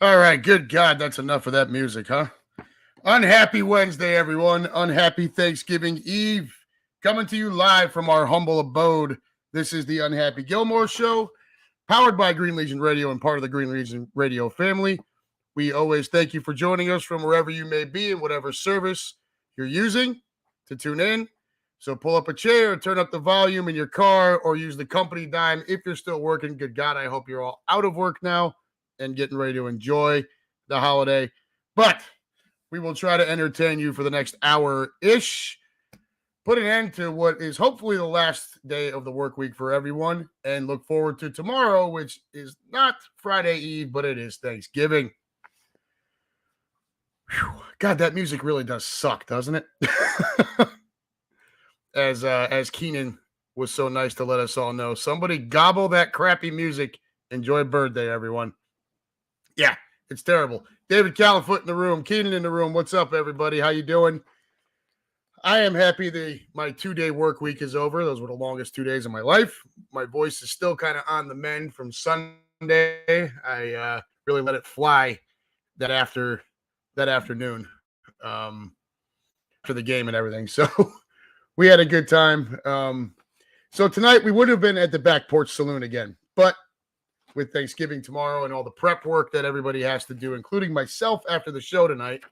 All right, good God, that's enough of that music, huh? Unhappy Wednesday, everyone. Unhappy Thanksgiving Eve. Coming to you live from our humble abode. This is the Unhappy Gilmore Show, powered by Green Legion Radio and part of the Green Legion Radio family. We always thank you for joining us from wherever you may be and whatever service you're using to tune in. So pull up a chair, turn up the volume in your car, or use the company dime if you're still working. Good God, I hope you're all out of work now and getting ready to enjoy the holiday. But we will try to entertain you for the next hour-ish. Put an end to what is hopefully the last day of the work week for everyone, and look forward to tomorrow, which is not Friday Eve, but it is Thanksgiving. Whew. God, that music really does suck, doesn't it? As Keenan was so nice to let us all know. Somebody gobble that crappy music. Enjoy Bird Day, everyone. Yeah, it's terrible. David Califoot in the room. Keenan in the room. What's up, everybody? How you doing? I am happy my 2-day work week is over. Those were the longest 2 days of my life. My voice is still kind of on the mend from Sunday. I really let it fly that afternoon after the game and everything. So we had a good time. So tonight we would have been at the Back Porch Saloon again, but with Thanksgiving tomorrow and all the prep work that everybody has to do, including myself after the show tonight,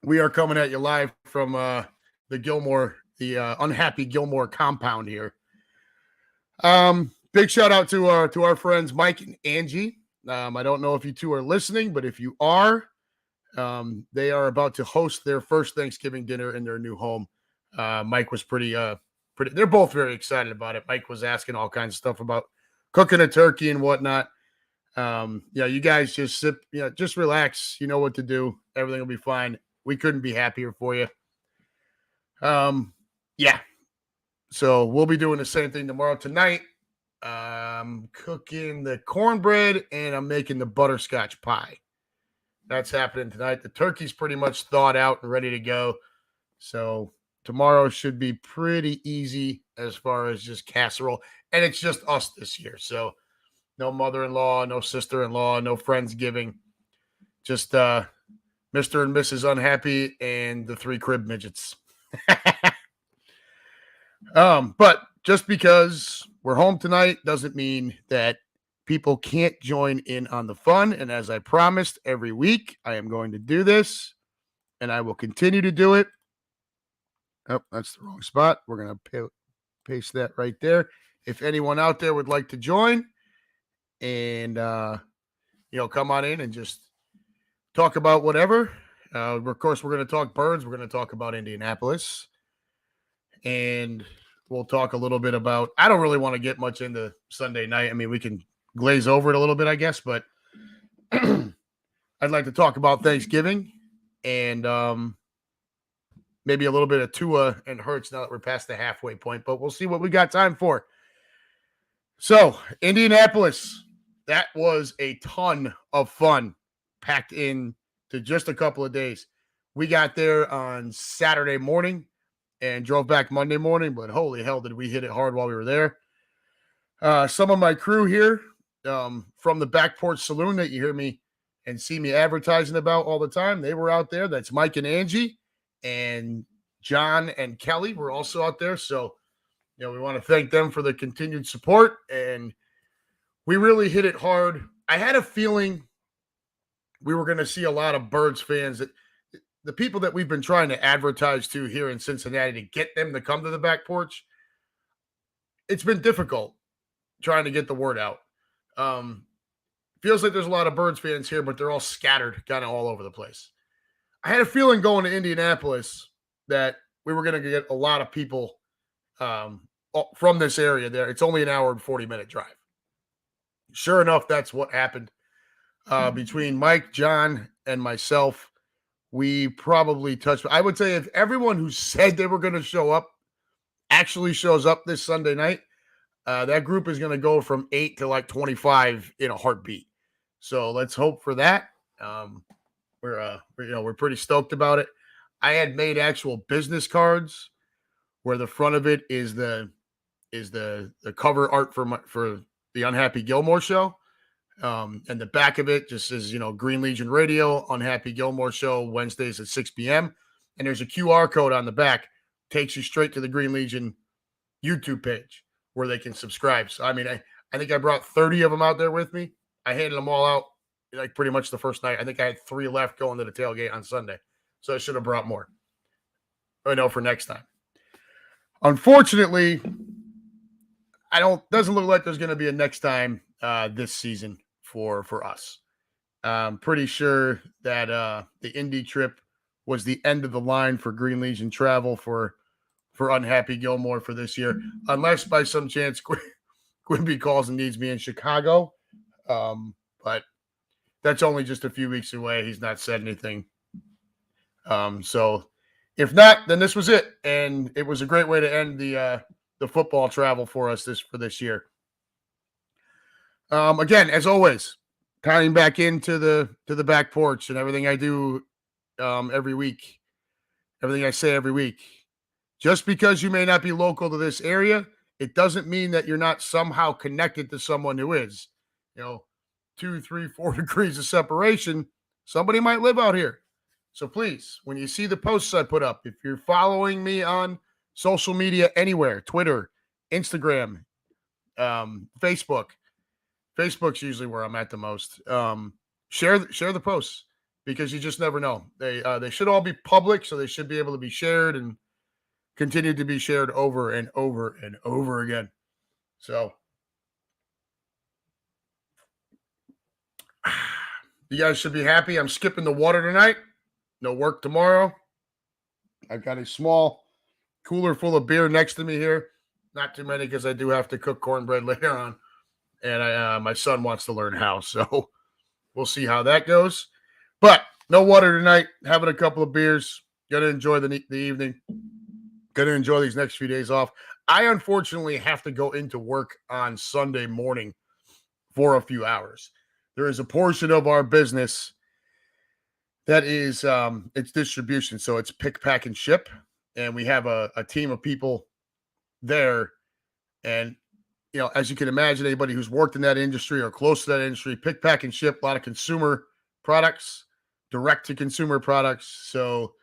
we are coming at you live from the Unhappy Gilmore compound here. Big shout out to our friends Mike and Angie. I don't know if you two are listening, but if you are, they are about to host their first Thanksgiving dinner in their new home. Mike was pretty. They're both very excited about it. Mike was asking all kinds of stuff about cooking a turkey and whatnot. You guys just sit, just relax. You know what to do. Everything will be fine. We couldn't be happier for you. So we'll be doing the same thing tomorrow. Tonight, I'm cooking the cornbread and I'm making the butterscotch pie. That's happening tonight. The turkey's pretty much thawed out and ready to go. So tomorrow should be pretty easy as far as just casserole. And it's just us this year. So no mother-in-law, no sister-in-law, no Friendsgiving. Just Mr. and Mrs. Unhappy and the 3 crib midgets. But just because we're home tonight doesn't mean that people can't join in on the fun. And as I promised every week, I am going to do this and I will continue to do it. Oh, that's the wrong spot. We're going to paste that right there. If anyone out there would like to join and, come on in and just talk about whatever. Of course, we're going to talk birds. We're going to talk about Indianapolis. And we'll talk a little bit about. I don't really want to get much into Sunday night. I mean, we can glaze over it a little bit, I guess, but I'd like to talk about Thanksgiving and maybe a little bit of Tua and Hurts now that we're past the halfway point, but we'll see what we got time for. So, Indianapolis, that was a ton of fun packed in to just a couple of days. We got there on Saturday morning and drove back Monday morning, but holy hell, did we hit it hard while we were there. Some of my crew here from the Back Porch Saloon that you hear me and see me advertising about all the time, they were out there. That's Mike and Angie, and John and Kelly were also out there. So, we want to thank them for the continued support, and we really hit it hard. I had a feeling we were going to see a lot of Birds fans, that the people that we've been trying to advertise to here in Cincinnati to get them to come to the Back Porch. It's been difficult trying to get the word out. Feels like there's a lot of Birds fans here, but they're all scattered kind of all over the place. I had a feeling going to Indianapolis that we were going to get a lot of people from this area there. It's only an hour and 40-minute drive. Sure enough, that's what happened. Between Mike, John, and myself, we probably touched. I would say if everyone who said they were going to show up actually shows up this Sunday night, that group is going to go from 8 to like 25 in a heartbeat. So let's hope for that. We're pretty stoked about it. I had made actual business cards where the front of it is the cover art for the Unhappy Gilmore show. And the back of it just says, Green Legion Radio, Unhappy Gilmore show, Wednesdays at 6 p.m. And there's a QR code on the back, takes you straight to the Green Legion YouTube page where they can subscribe. So, I mean, I think I brought 30 of them out there with me. I handed them all out like pretty much the first night. I think I had 3 left going to the tailgate on Sunday. So I should have brought more. I know for next time. Unfortunately, doesn't look like there's going to be a next time this season for us. I'm pretty sure that the Indy trip was the end of the line for Green Legion travel for Unhappy Gilmore for this year, unless by some chance Quimby calls and needs me in Chicago. But that's only just a few weeks away. He's not said anything. So if not, then this was it. And it was a great way to end the football travel for us this year. Again, as always, tying back into the Back Porch and everything I do every week, everything I say every week. Just because you may not be local to this area, it doesn't mean that you're not somehow connected to someone who is. 2, 3, 4 degrees of separation, somebody might live out here. So please, when you see the posts I put up, if you're following me on social media anywhere, Twitter, Instagram, Facebook. Facebook's usually where I'm at the most. Share the posts because you just never know. They should all be public, so they should be able to be shared and continue to be shared over and over and over again. So you guys should be happy. I'm skipping the water tonight. No work tomorrow. I've got a small cooler full of beer next to me here. Not too many because I do have to cook cornbread later on. And my son wants to learn how. So we'll see how that goes. But no water tonight. Having a couple of beers. Going to enjoy the evening. Going to enjoy these next few days off. I unfortunately have to go into work on Sunday morning for a few hours. There is a portion of our business that is it's distribution. So it's pick, pack, and ship. And we have a team of people there. And, as you can imagine, anybody who's worked in that industry or close to that industry, pick, pack, and ship, a lot of consumer products, direct-to-consumer products. So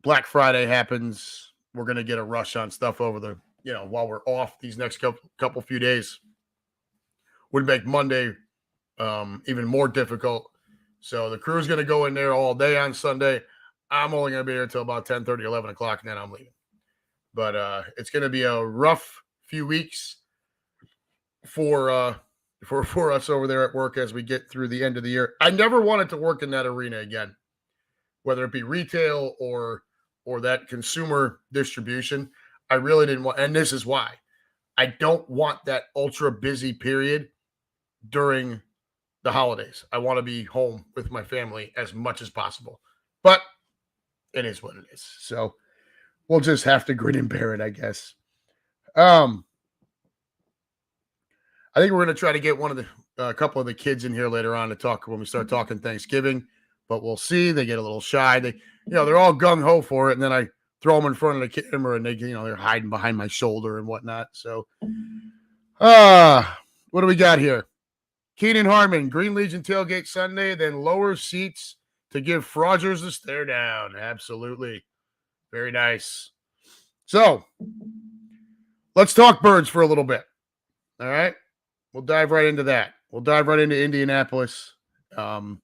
Black Friday happens. We're going to get a rush on stuff over the, while we're off these next couple few days. Would make Monday even more difficult. So the crew's going to go in there all day on Sunday. I'm only going to be here until about 10:30, 11 o'clock, and then I'm leaving. But it's going to be a rough few weeks for us over there at work as we get through the end of the year. I never wanted to work in that arena again, whether it be retail or that consumer distribution. I really didn't want, and this is why. I don't want that ultra busy period during the holidays. I want to be home with my family as much as possible. But it is what it is. So we'll just have to grin and bear it, I guess. I think we're going to try to get a couple of the kids in here later on to talk when we start talking Thanksgiving, but we'll see. They get a little shy. They're all gung ho for it, and then I throw them in front of the camera, and they're hiding behind my shoulder and whatnot. So, what do we got here? Keenan Harmon, Green Legion tailgate Sunday, then lower seats to give fraudsters a stare down. Absolutely, very nice. So, let's talk birds for a little bit. All right. We'll dive right into that. We'll dive right into Indianapolis. And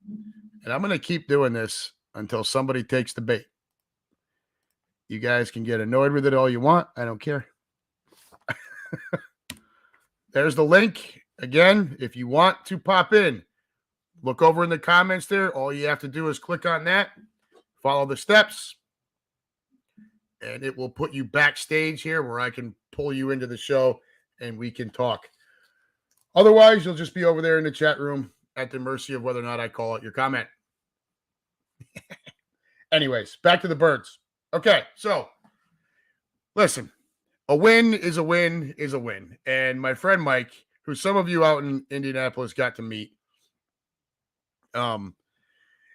I'm going to keep doing this until somebody takes the bait. You guys can get annoyed with it all you want. I don't care. There's the link. Again, if you want to pop in, look over in the comments there. All you have to do is click on that, follow the steps, and it will put you backstage here where I can pull you into the show and we can talk. Otherwise, you'll just be over there in the chat room at the mercy of whether or not I call out your comment. Anyways, back to the birds. Okay, so listen, a win is a win is a win. And my friend Mike, who some of you out in Indianapolis got to meet,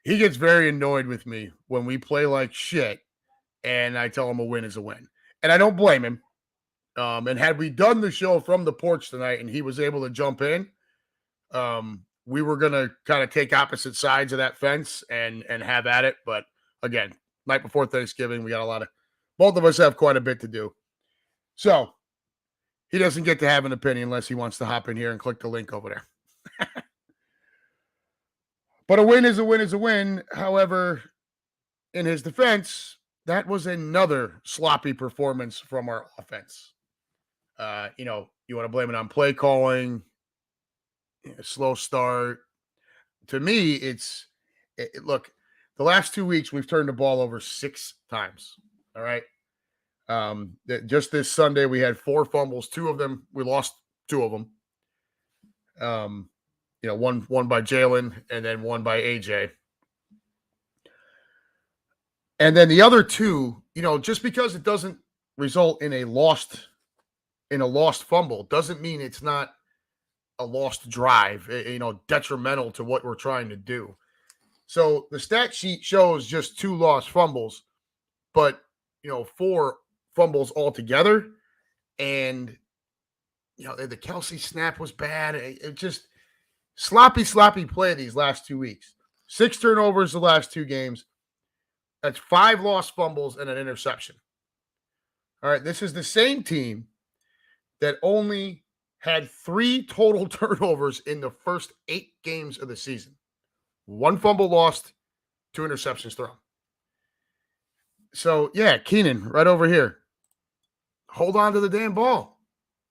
he gets very annoyed with me when we play like shit and I tell him a win is a win. And I don't blame him. And had we done the show from the porch tonight and he was able to jump in, we were going to kind of take opposite sides of that fence and have at it. But again, night before Thanksgiving, we got both of us have quite a bit to do. So he doesn't get to have an opinion unless he wants to hop in here and click the link over there. But a win is a win is a win. However, in his defense, that was another sloppy performance from our offense. You want to blame it on play calling, slow start. To me, look, the last 2 weeks, we've turned the ball over 6 times. All right. Just this Sunday, we had 4 fumbles. 2 of them, we lost 2 of them. One by Jalen and then one by AJ. And then the other 2, just because it doesn't result in a lost fumble doesn't mean it's not a lost drive, detrimental to what we're trying to do. So the stat sheet shows just 2 lost fumbles, but 4 fumbles altogether. And the Kelsey snap was bad. It just sloppy play these last 2 weeks. 6 turnovers the last 2 games. That's 5 lost fumbles and an interception. All right, this is the same team that only had 3 total turnovers in the first 8 games of the season. 1 fumble lost, 2 interceptions thrown. So, yeah, Keenan, right over here. Hold on to the damn ball.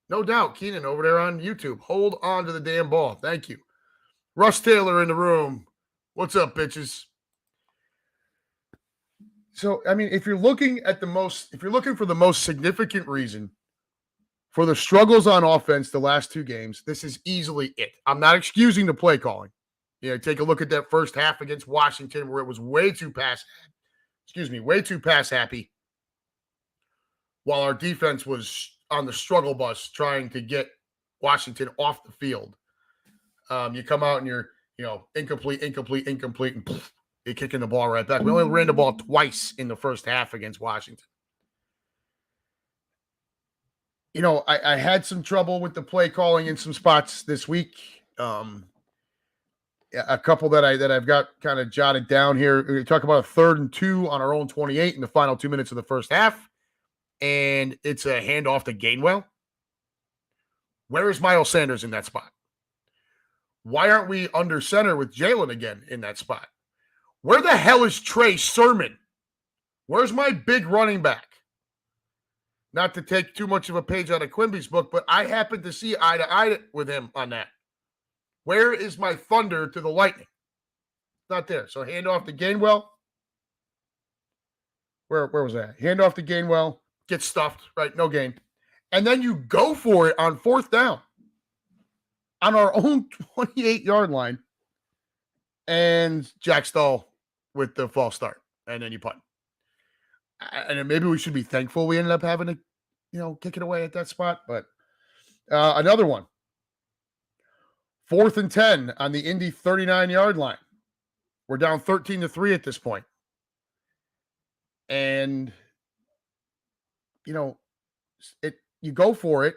No doubt, Keenan over there on YouTube. Hold on to the damn ball. Thank you. Russ Taylor in the room. What's up, bitches? So, I mean, if you're looking for the most significant reason for the struggles on offense the last 2 games, this is easily it. I'm not excusing the play calling. Take a look at that first half against Washington where it was way too pass happy, while our defense was on the struggle bus trying to get Washington off the field. You come out and you're, incomplete, and poof, you're kicking the ball right back. We only ran the ball twice in the first half against Washington. I had some trouble with the play calling in some spots this week. A couple that I've got kind of jotted down here. We talk about a 3rd and 2 on our own 28 in the final 2 minutes of the first half, and it's a handoff to Gainwell. Where is Miles Sanders in that spot? Why aren't we under center with Jalen again in that spot? Where the hell is Trey Sermon? Where's my big running back? Not to take too much of a page out of Quimby's book, but I happen to see eye to eye with him on that. Where is my thunder to the lightning? Not there. So hand off to Gainwell. Where was that? Hand off to Gainwell. Get stuffed, right? No gain. And then you go for it on 4th down on our own 28-yard line. And Jack Stahl with the false start. And then you punt. And maybe we should be thankful we ended up having to, kick it away at that spot. But another one. 4th and 10 on the Indy 39-yard line. We're down 13-3 at this point. And, you go for it,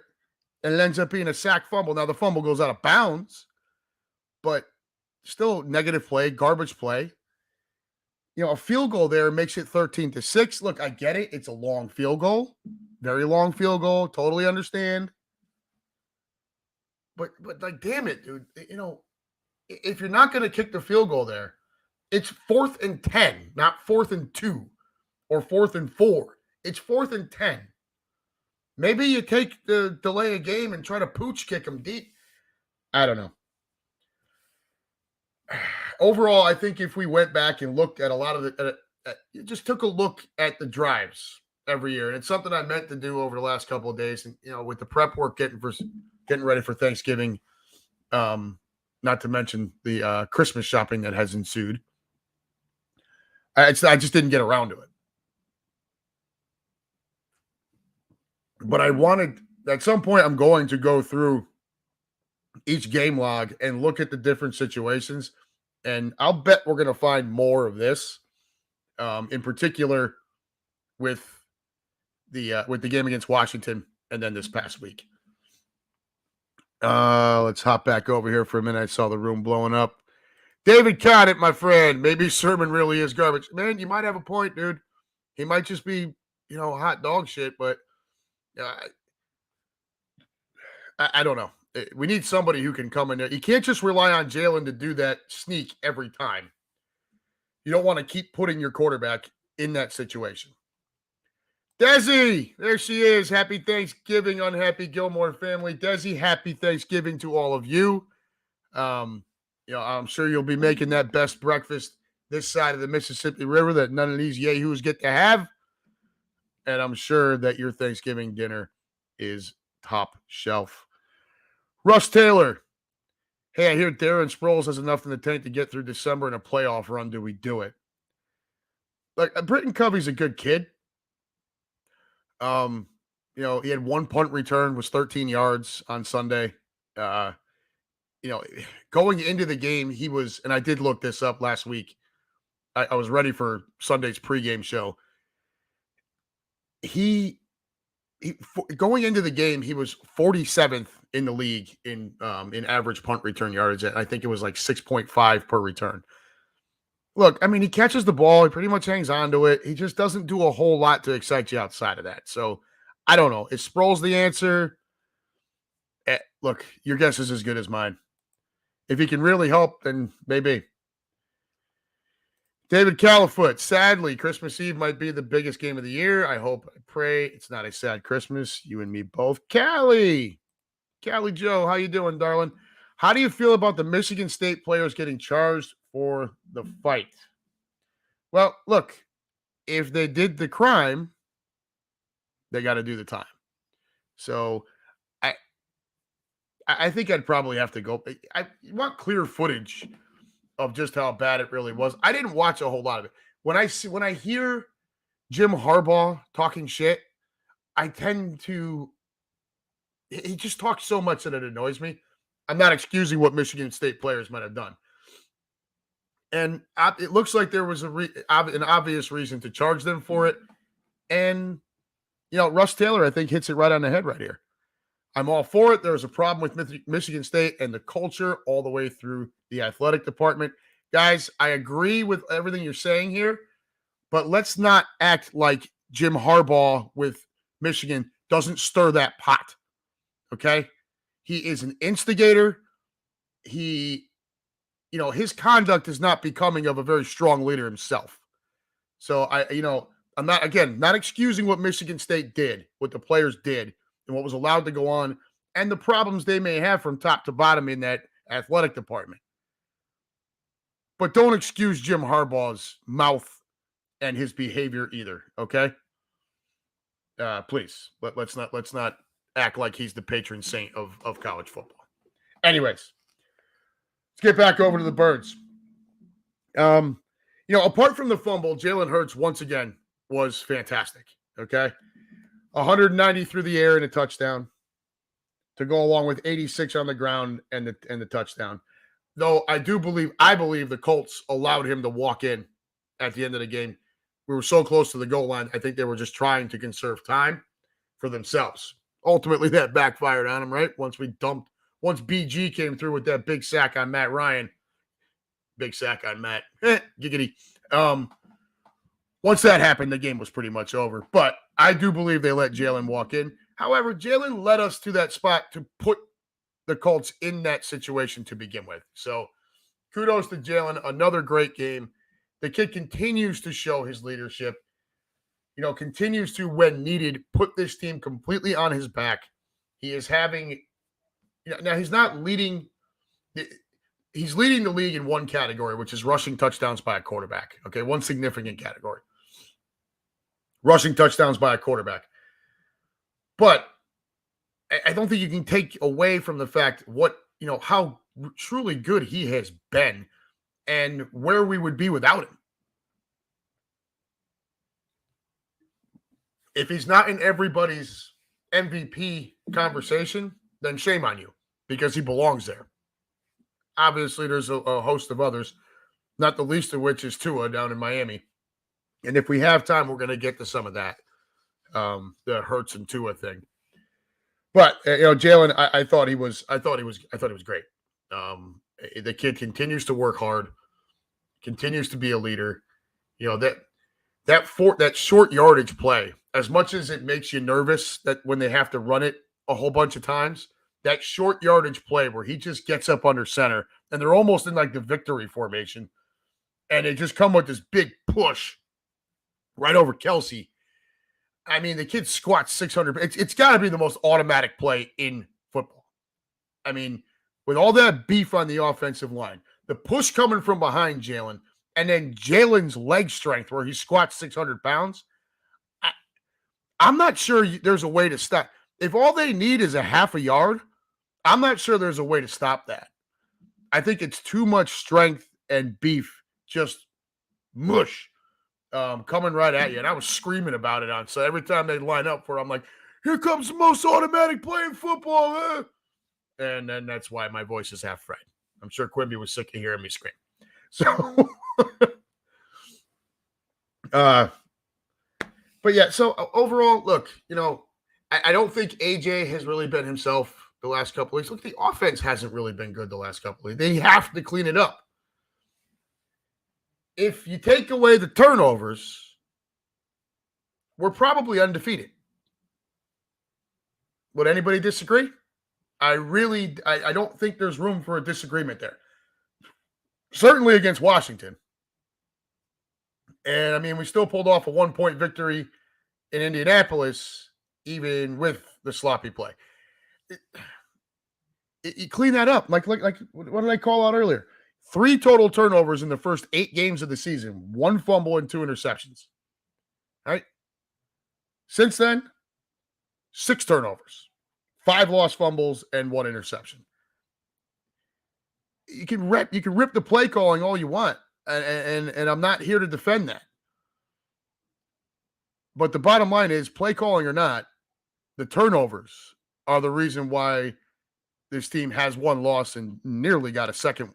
and it ends up being a sack fumble. Now, the fumble goes out of bounds, but still negative play, garbage play. A field goal there makes it 13-6. Look, I get it. It's a long field goal. Very long field goal. Totally understand. But like, damn it, dude. If you're not going to kick the field goal there, it's 4th and 10, not 4th and 2 or 4th and 4. It's 4th and 10. Maybe you take the delay a game and try to pooch kick them deep. I don't know. Overall, I think if we went back and looked at a lot of just took a look at the drives every year, and it's something I meant to do over the last couple of days, and with the prep work getting ready for Thanksgiving, not to mention the Christmas shopping that has ensued, I just didn't get around to it. But I wanted, at some point, I'm going to go through each game log and look at the different situations. And I'll bet we're going to find more of this, in particular with the game against Washington and then this past week. Let's hop back over here for a minute. I saw the room blowing up. David caught it, my friend. Maybe Sermon really is garbage. Man, you might have a point, dude. He might just be, hot dog shit, but I don't know. We need somebody who can come in there. You can't just rely on Jalen to do that sneak every time. You don't want to keep putting your quarterback in that situation. Desi, there she is. Happy Thanksgiving, unhappy Gilmore family. Desi, happy Thanksgiving to all of you. I'm sure you'll be making that best breakfast this side of the Mississippi River that none of these yahoos get to have. And I'm sure that your Thanksgiving dinner is top shelf. Russ Taylor. Hey, I hear Darren Sproles has enough in the tank to get through December in a playoff run. Do we do it? Like, Britton Covey's a good kid. He had one punt return, was 13 yards on Sunday. Going into the game, he was, and I did look this up last week. I was ready for Sunday's pregame show. He going into the game, he was 47th in the league in average punt return yardage. I think it was like 6.5 per return. Look, I mean, he catches the ball. He pretty much hangs on to it. He just doesn't do a whole lot to excite you outside of that. So, I don't know. Is Sproles the answer? Look, your guess is as good as mine. If he can really help, then maybe. David Califoot, sadly, Christmas Eve might be the biggest game of the year. I hope, I pray it's not a sad Christmas. You and me both. Callie Joe, how you doing, darling? How do you feel about the Michigan State players getting charged for the fight? Well, look, if they did the crime, they got to do the time. So I think I'd probably have to go. I want clear footage of just how bad it really was. I didn't watch a whole lot of it. When I hear Jim Harbaugh talking shit, I tend to. He just talks so much that it annoys me. I'm not excusing what Michigan State players might have done. And it looks like there was an obvious reason to charge them for it. And, Russ Taylor, I think, hits it right on the head right here. I'm all for it. There's a problem with Michigan State and the culture all the way through the athletic department. Guys, I agree with everything you're saying here, but let's not act like Jim Harbaugh with Michigan doesn't stir that pot. Okay? He is an instigator. His conduct is not becoming of a very strong leader himself. So I'm not excusing what Michigan State did, what the players did, and what was allowed to go on, and the problems they may have from top to bottom in that athletic department. But don't excuse Jim Harbaugh's mouth and his behavior either, okay? Please, let's not act like he's the patron saint of college football. Anyways, let's get back over to the Birds. Apart from the fumble, Jalen Hurts once again was fantastic. Okay, 190 through the air and a touchdown to go along with 86 on the ground and the touchdown. Though I believe the Colts allowed him to walk in at the end of the game. We were so close to the goal line. I think they were just trying to conserve time for themselves. Ultimately, that backfired on him, right? Once BG came through with that big sack on Matt Ryan. Big sack on Matt. Giggity. Once that happened, the game was pretty much over. But I do believe they let Jalen walk in. However, Jalen led us to that spot to put the Colts in that situation to begin with. So kudos to Jalen. Another great game. The kid continues to show his leadership, continues to, when needed, put this team completely on his back. He is having, now he's not leading, he's leading the league in one category, which is rushing touchdowns by a quarterback. Okay, one significant category. Rushing touchdowns by a quarterback. But I don't think you can take away from the fact how truly good he has been and where we would be without him. If he's not in everybody's MVP conversation, then shame on you, because he belongs there. Obviously, there's a host of others, not the least of which is Tua down in Miami. And if we have time, we're going to get to some of that, the Hurts and Tua thing. But Jalen, I thought he was great. The kid continues to work hard, continues to be a leader. That short yardage play, as much as it makes you nervous that when they have to run it a whole bunch of times, that short yardage play where he just gets up under center and they're almost in like the victory formation, and they just come with this big push right over Kelsey. I mean, the kid squats 600. It's got to be the most automatic play in football. I mean, with all that beef on the offensive line, the push coming from behind Jalen, and then Jalen's leg strength where he squats 600 pounds, I'm not sure there's a way to stop. If all they need is a half a yard, I'm not sure there's a way to stop that. I think it's too much strength and beef, just mush. Coming right at you. And I was screaming about it so every time they line up for it, I'm like, here comes the most automatic play in football. And then that's why my voice is half fried. I'm sure Quimby was sick of hearing me scream. So, but yeah, so overall, look, I don't think AJ has really been himself the last couple of weeks. Look, the offense hasn't really been good the last couple of weeks. They have to clean it up. If you take away the turnovers, we're probably undefeated. Would anybody disagree? I don't think there's room for a disagreement there. Certainly against Washington. And, I mean, we still pulled off a 1-point victory in Indianapolis, even with the sloppy play. You clean that up. Like what did I call out earlier? 3 total turnovers in the first 8 games of the season. 1 fumble and 2 interceptions. All right. Since then, 6 turnovers, 5 lost fumbles, and 1 interception. You can rip the play calling all you want, and I'm not here to defend that. But the bottom line is, play calling or not, the turnovers are the reason why this team has 1 loss and nearly got a second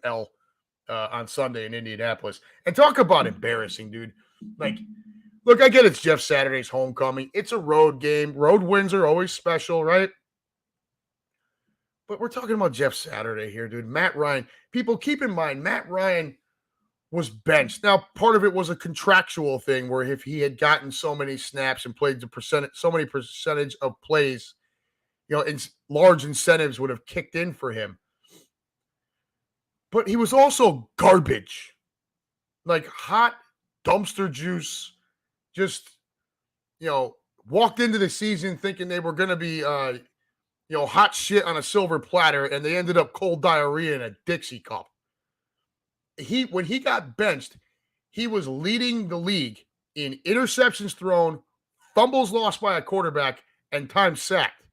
L on Sunday in Indianapolis. And talk about embarrassing, dude. Like, look, I get it's Jeff Saturday's homecoming. It's a road game. Road wins are always special, right? But we're talking about Jeff Saturday here, dude. Matt Ryan. People, keep in mind, Matt Ryan was benched. Now, part of it was a contractual thing where if he had gotten so many snaps and played so many percentage of plays, large incentives would have kicked in for him. But he was also garbage. Like hot dumpster juice. Just, walked into the season thinking they were going to be, hot shit on a silver platter, and they ended up cold diarrhea in a Dixie cup. When he got benched, he was leading the league in interceptions thrown, fumbles lost by a quarterback, and time sacked.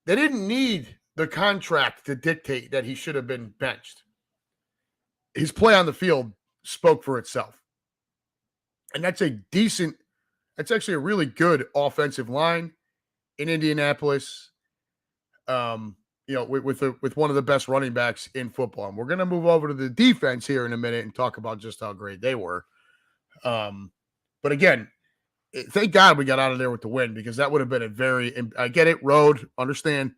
They didn't need the contract to dictate that he should have been benched. His play on the field spoke for itself. And that's actually a really good offensive line in Indianapolis. With one of the best running backs in football. And we're going to move over to the defense here in a minute and talk about just how great they were. But again, thank God we got out of there with the win, because that would have been I get it, road, understand.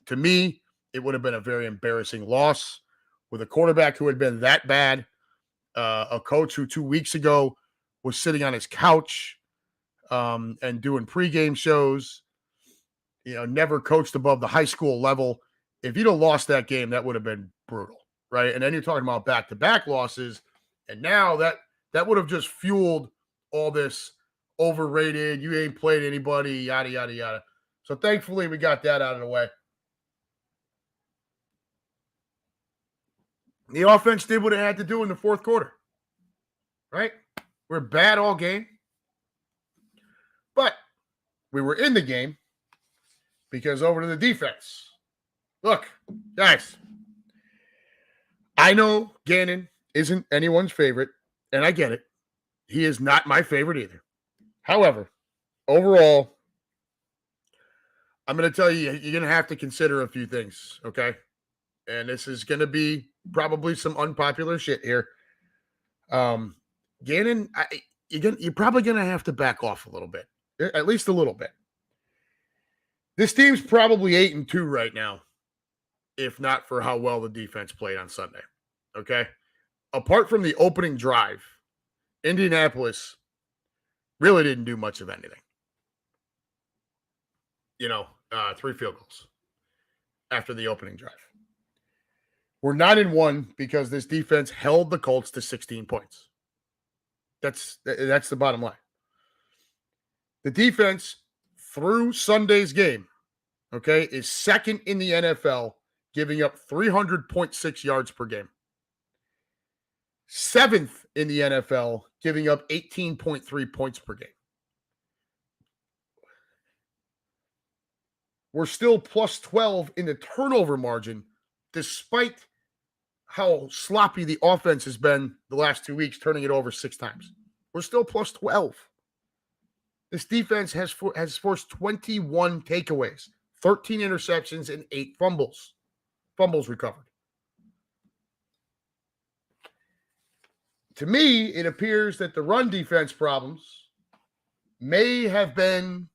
To me, it would have been a very embarrassing loss with a quarterback who had been that bad, a coach who 2 weeks ago was sitting on his couch and doing pregame shows, never coached above the high school level. If you'd have lost that game, that would have been brutal, right? And then you're talking about back-to-back losses, and now that would have just fueled all this overrated, you ain't played anybody, yada, yada, yada. So thankfully, we got that out of the way. The offense did what it had to do in the fourth quarter, right? We're bad all game, but we were in the game because over to the defense. Look, guys, I know Gannon isn't anyone's favorite, and I get it. He is not my favorite either. However, overall, I'm going to tell you, you're going to have to consider a few things, okay? And this is going to be probably some unpopular shit here. Gannon, you're probably going to have to back off a little bit, at least a little bit. This team's probably 8-2 right now, if not for how well the defense played on Sunday, okay? Apart from the opening drive, Indianapolis really didn't do much of anything. 3 field goals after the opening drive. We're 9-1 because this defense held the Colts to 16 points. That's the bottom line. The defense through Sunday's game, okay, is second in the NFL, giving up 300.6 yards per game. 7th in the NFL, giving up 18.3 points per game. We're still plus 12 in the turnover margin, despite how sloppy the offense has been the last 2 weeks, turning it over 6 times. We're still plus 12. This defense has forced 21 takeaways, 13 interceptions, and 8 fumbles. Fumbles recovered. To me, it appears that the run defense problems might have been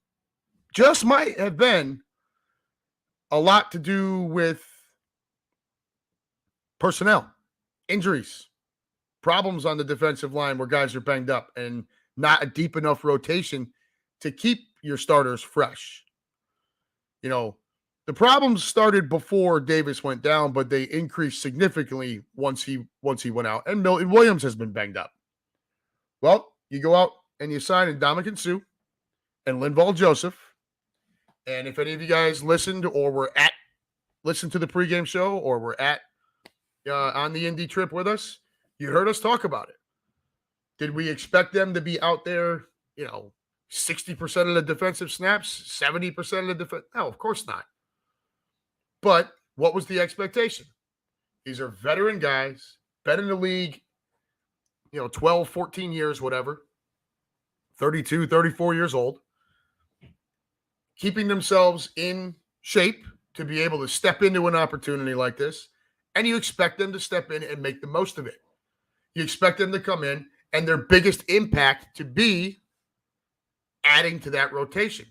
a lot to do with personnel, injuries, problems on the defensive line where guys are banged up, and not a deep enough rotation to keep your starters fresh. The problems started before Davis went down, but they increased significantly once he went out. And Milton Williams has been banged up. Well, you go out and you sign Ndamukong Suh and Linval Joseph. And if any of you guys listened to the pregame show or were on the Indy trip with us, you heard us talk about it. Did we expect them to be out there, 60% of the defensive snaps, 70% of the defense? No, of course not. But what was the expectation? These are veteran guys, been in the league, 12, 14 years, whatever, 32, 34 years old, keeping themselves in shape to be able to step into an opportunity like this, and you expect them to step in and make the most of it. You expect them to come in, and their biggest impact to be adding to that rotation,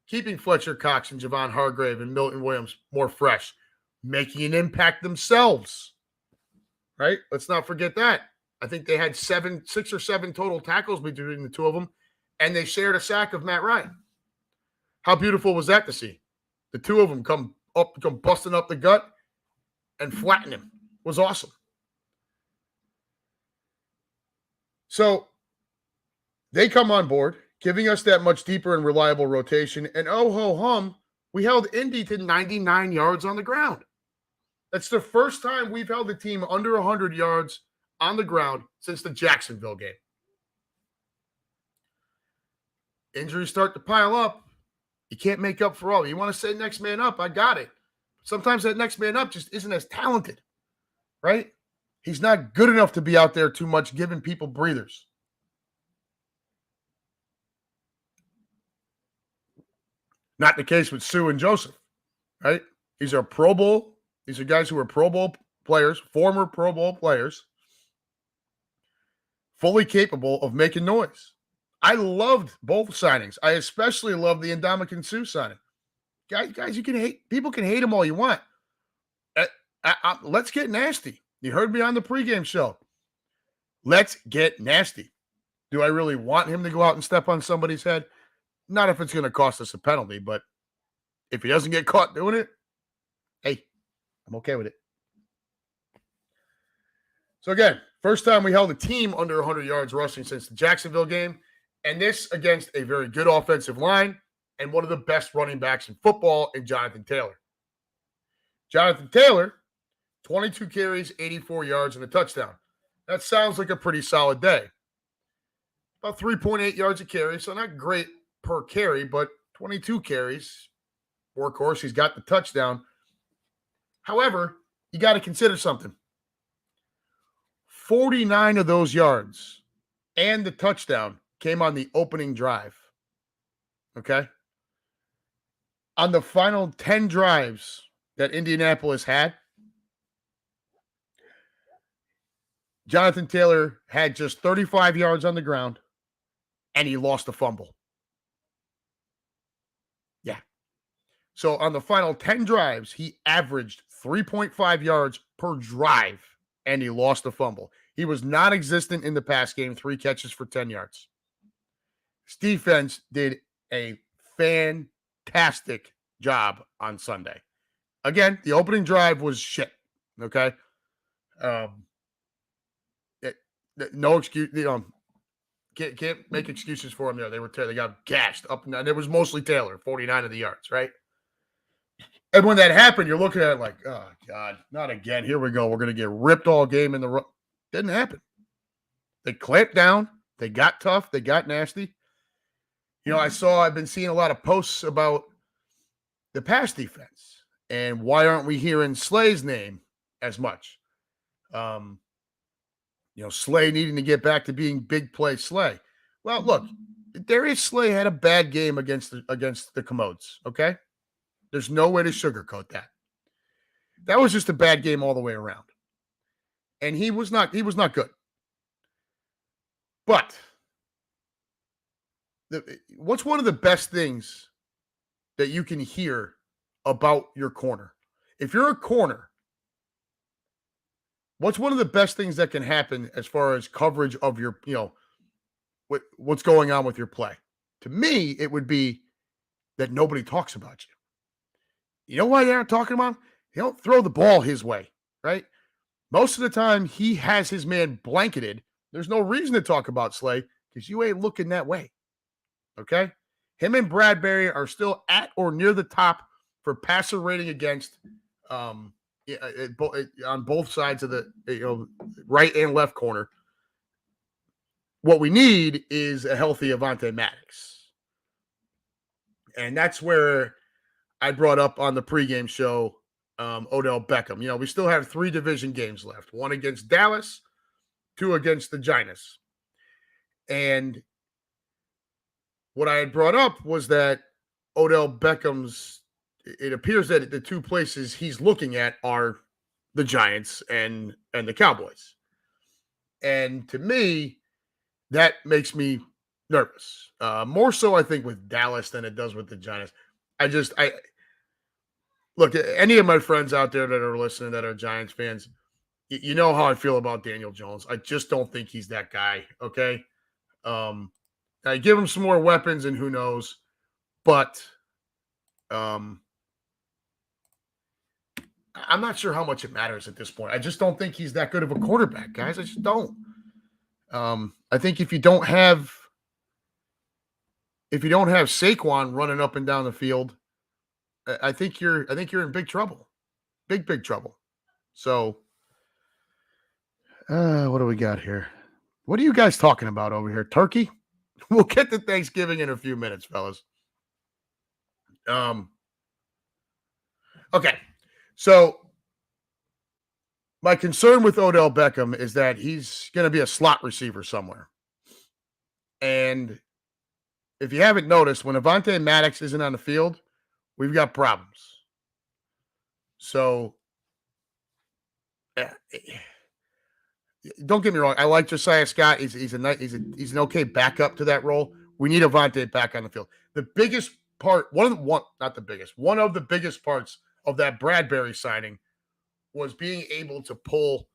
keeping Fletcher Cox and Javon Hargrave and Milton Williams more fresh, making an impact themselves, right? Let's not forget that. I think they had 6 or 7 total tackles between the two of them, and they shared a sack of Matt Ryan. How beautiful was that to see? The two of them come busting up the gut and flatten him. It was awesome. So they come on board, giving us that much deeper and reliable rotation. And oh ho hum, we held Indy to 99 yards on the ground. That's the first time we've held the team under 100 yards on the ground since the Jacksonville game. injuries start to pile up, you can't make up for all. You want to say next man up, I got it. Sometimes that next man up just isn't as talented, right? He's not good enough to be out there too much giving people breathers. Not the case with Sue and Joseph, right? These are Pro Bowl. These are guys who are Pro Bowl players, former Pro Bowl players, fully capable of making noise. I loved both signings. I especially love the Ndamukong Suh signing. Guys, you can hate. People can hate him all you want. Let's get nasty. You heard me on the pregame show. Let's get nasty. Do I really want him to go out and step on somebody's head? Not if it's going to cost us a penalty, but if he doesn't get caught doing it, hey, I'm okay with it. So again, first time we held a team under 100 yards rushing since the Jacksonville game, and this against a very good offensive line and one of the best running backs in football in Jonathan Taylor. Jonathan Taylor, 22 carries, 84 yards, and a touchdown. That sounds like a pretty solid day. About 3.8 yards a carry, so not great per carry, but 22 carries. Workhorse, he's got the touchdown. However, you got to consider something. 49 of those yards and the touchdown came on the opening drive. Okay? On the final 10 drives that Indianapolis had, Jonathan Taylor had just 35 yards on the ground, and he lost a fumble. Yeah. So on the final 10 drives, he averaged 3.5 yards per drive, and he lost a fumble. He was non-existent in the pass game, 3 catches for 10 yards. His defense did a fantastic job on Sunday. Again, the opening drive was shit, okay? No excuse, can't make excuses for them there. They got gashed up and down. It was mostly Taylor, 49 of the yards, right? And when that happened, you're looking at it like, oh, God, not again. Here we go. We're going to get ripped all game in the run. Didn't happen. They clamped down. They got tough. They got nasty. I've been seeing a lot of posts about the pass defense and why aren't we hearing Slay's name as much? Slay needing to get back to being big play Slay. Well, look, Darius Slay had a bad game against the Commodes, okay? There's no way to sugarcoat that. That was just a bad game all the way around. And he was not good. But what's one of the best things that you can hear about your corner? If you're a corner, what's one of the best things that can happen as far as coverage of your, what's going on with your play? To me, it would be that nobody talks about you. You know why they aren't talking about him? They don't throw the ball his way, right? Most of the time, he has his man blanketed. There's no reason to talk about Slay because you ain't looking that way, okay? Him and Bradbury are still at or near the top for passer rating against on both sides of the right and left corner. What we need is a healthy Avonte Maddox. And that's where I brought up on the pregame show Odell Beckham. We still have 3 division games left. 1 against Dallas, 2 against the Giants. And what I had brought up was that Odell Beckham's, it appears that the 2 places he's looking at are the Giants and the Cowboys. And to me, that makes me nervous. More so, I think, with Dallas than it does with the Giants. Look, any of my friends out there that are listening that are Giants fans, you know how I feel about Daniel Jones. I just don't think he's that guy, okay? I give him some more weapons and who knows, but I'm not sure how much it matters at this point. I just don't think he's that good of a quarterback, guys. I just don't. I think if you don't have Saquon running up and down the field, I think you're in big trouble. Big trouble. So what do we got here? What are you guys talking about over here? Turkey? We'll get to Thanksgiving in a few minutes, fellas. Okay. So my concern with Odell Beckham is that he's going to be a slot receiver somewhere. And if you haven't noticed, when Avonte Maddox isn't on the field, we've got problems. So don't get me wrong. I like Josiah Scott. He's an okay backup to that role. We need Avonte back on the field. The biggest part, one of the biggest parts of that Bradbury signing was being able to put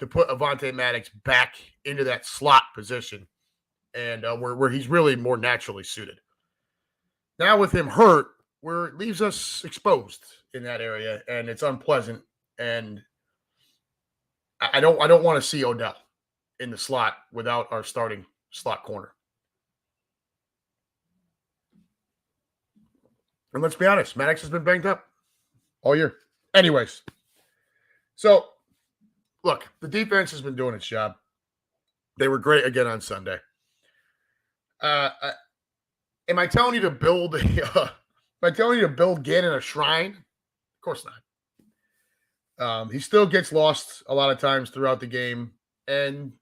Avonte Maddox back into that slot position, and where he's really more naturally suited. Now with him hurt, where it leaves us exposed in that area, and it's unpleasant. And I don't want to see Odell in the slot without our starting slot corner. And let's be honest, Maddox has been banged up all year. Anyways, so look, the defense has been doing its job. They were great again on Sunday. Am I telling you to build Gannon a shrine? Of course not. He still gets lost a lot of times throughout the game. And,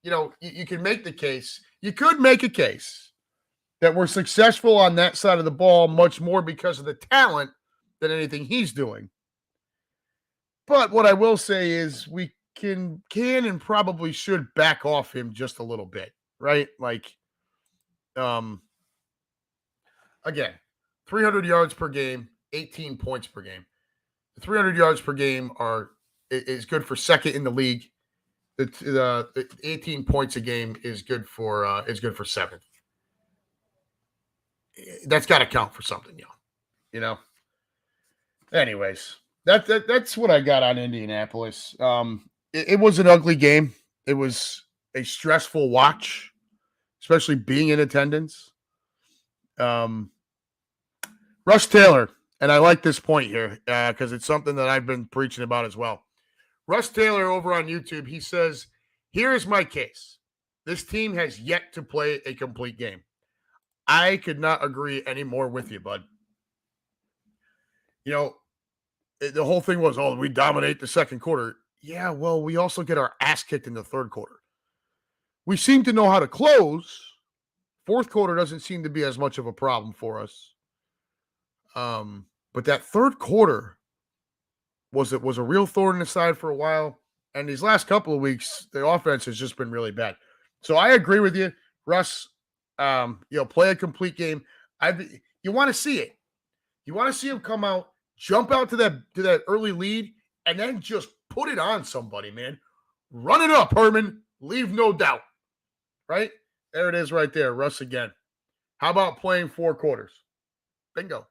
you can make the case. You could make a case that we're successful on that side of the ball much more because of the talent than anything he's doing. But what I will say is we can and probably should back off him just a little bit, right? Like, again, 300 yards per game, 18 points per game. The 300 yards per game is good for second in the league. The 18 points a game is good for seventh. That's got to count for something, Anyways, that's what I got on Indianapolis. It was an ugly game. It was a stressful watch, especially being in attendance. Russ Taylor, and I like this point here because it's something that I've been preaching about as well. Russ Taylor over on YouTube, he says, "Here is my case. This team has yet to play a complete game." I could not agree any more with you, bud. The whole thing was, we dominate the second quarter. Yeah, well, we also get our ass kicked in the third quarter. We seem to know how to close. Fourth quarter doesn't seem to be as much of a problem for us. But that third quarter was a real thorn in the side for a while. And these last couple of weeks, the offense has just been really bad. So I agree with you, Russ. Play a complete game. You want to see it. You want to see him come out, jump out to that early lead, and then just put it on somebody, man. Run it up, Herman. Leave no doubt. Right? There it is right there. Russ again. How about playing 4 quarters? Bingo.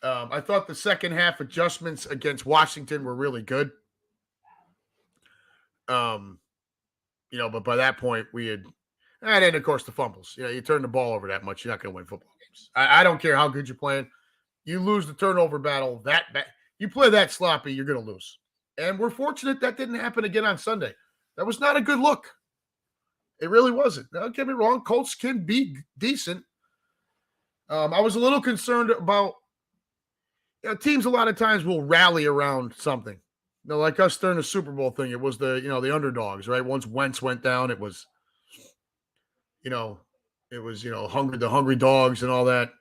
I thought the second half adjustments against Washington were really good. But by that point we had, and then of course the fumbles. You turn the ball over that much, you're not going to win football games. I don't care how good you're playing. You lose the turnover battle that bad. You play that sloppy, you're going to lose. And we're fortunate that didn't happen again on Sunday. That was not a good look. It really wasn't. Don't get me wrong. Colts can be decent. I was a little concerned about teams a lot of times will rally around something. Like us during the Super Bowl thing, it was the underdogs, right? Once Wentz went down, it was, the hungry dogs and all that.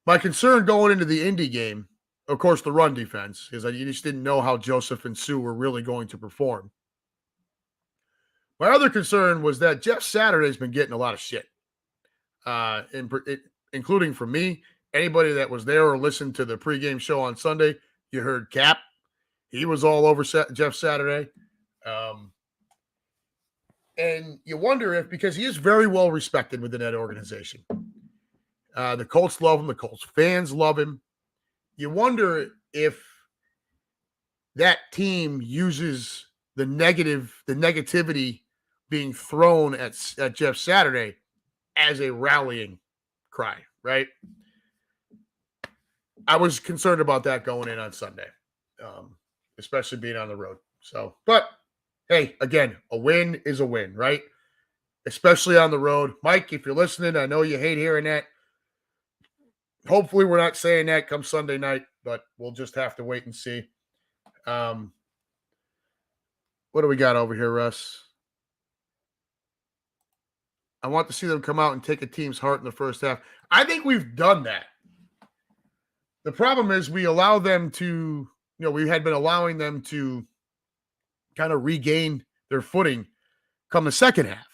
My concern going into the Indy game, of course, the run defense, is that you just didn't know how Joseph and Sue were really going to perform. My other concern was that Jeff Saturday's been getting a lot of shit, including from me. Anybody that was there or listened to the pregame show on Sunday, you heard Cap. He was all over Jeff Saturday. And you wonder if, because he is very well respected within that organization. The Colts love him. The Colts fans love him. You wonder if that team uses the negativity being thrown at Jeff Saturday as a rallying cry, right? I was concerned about that going in on Sunday, especially being on the road. So, but hey, again, a win is a win, right? especially on the road. Mike, if you're listening, I know you hate hearing that. Hopefully we're not saying that come Sunday night, but we'll just have to wait and see. What do we got over here, Russ? I want to see them come out and take a team's heart in the first half. I think we've done that. The problem is we allow them to, we had been allowing them to kind of regain their footing come the second half.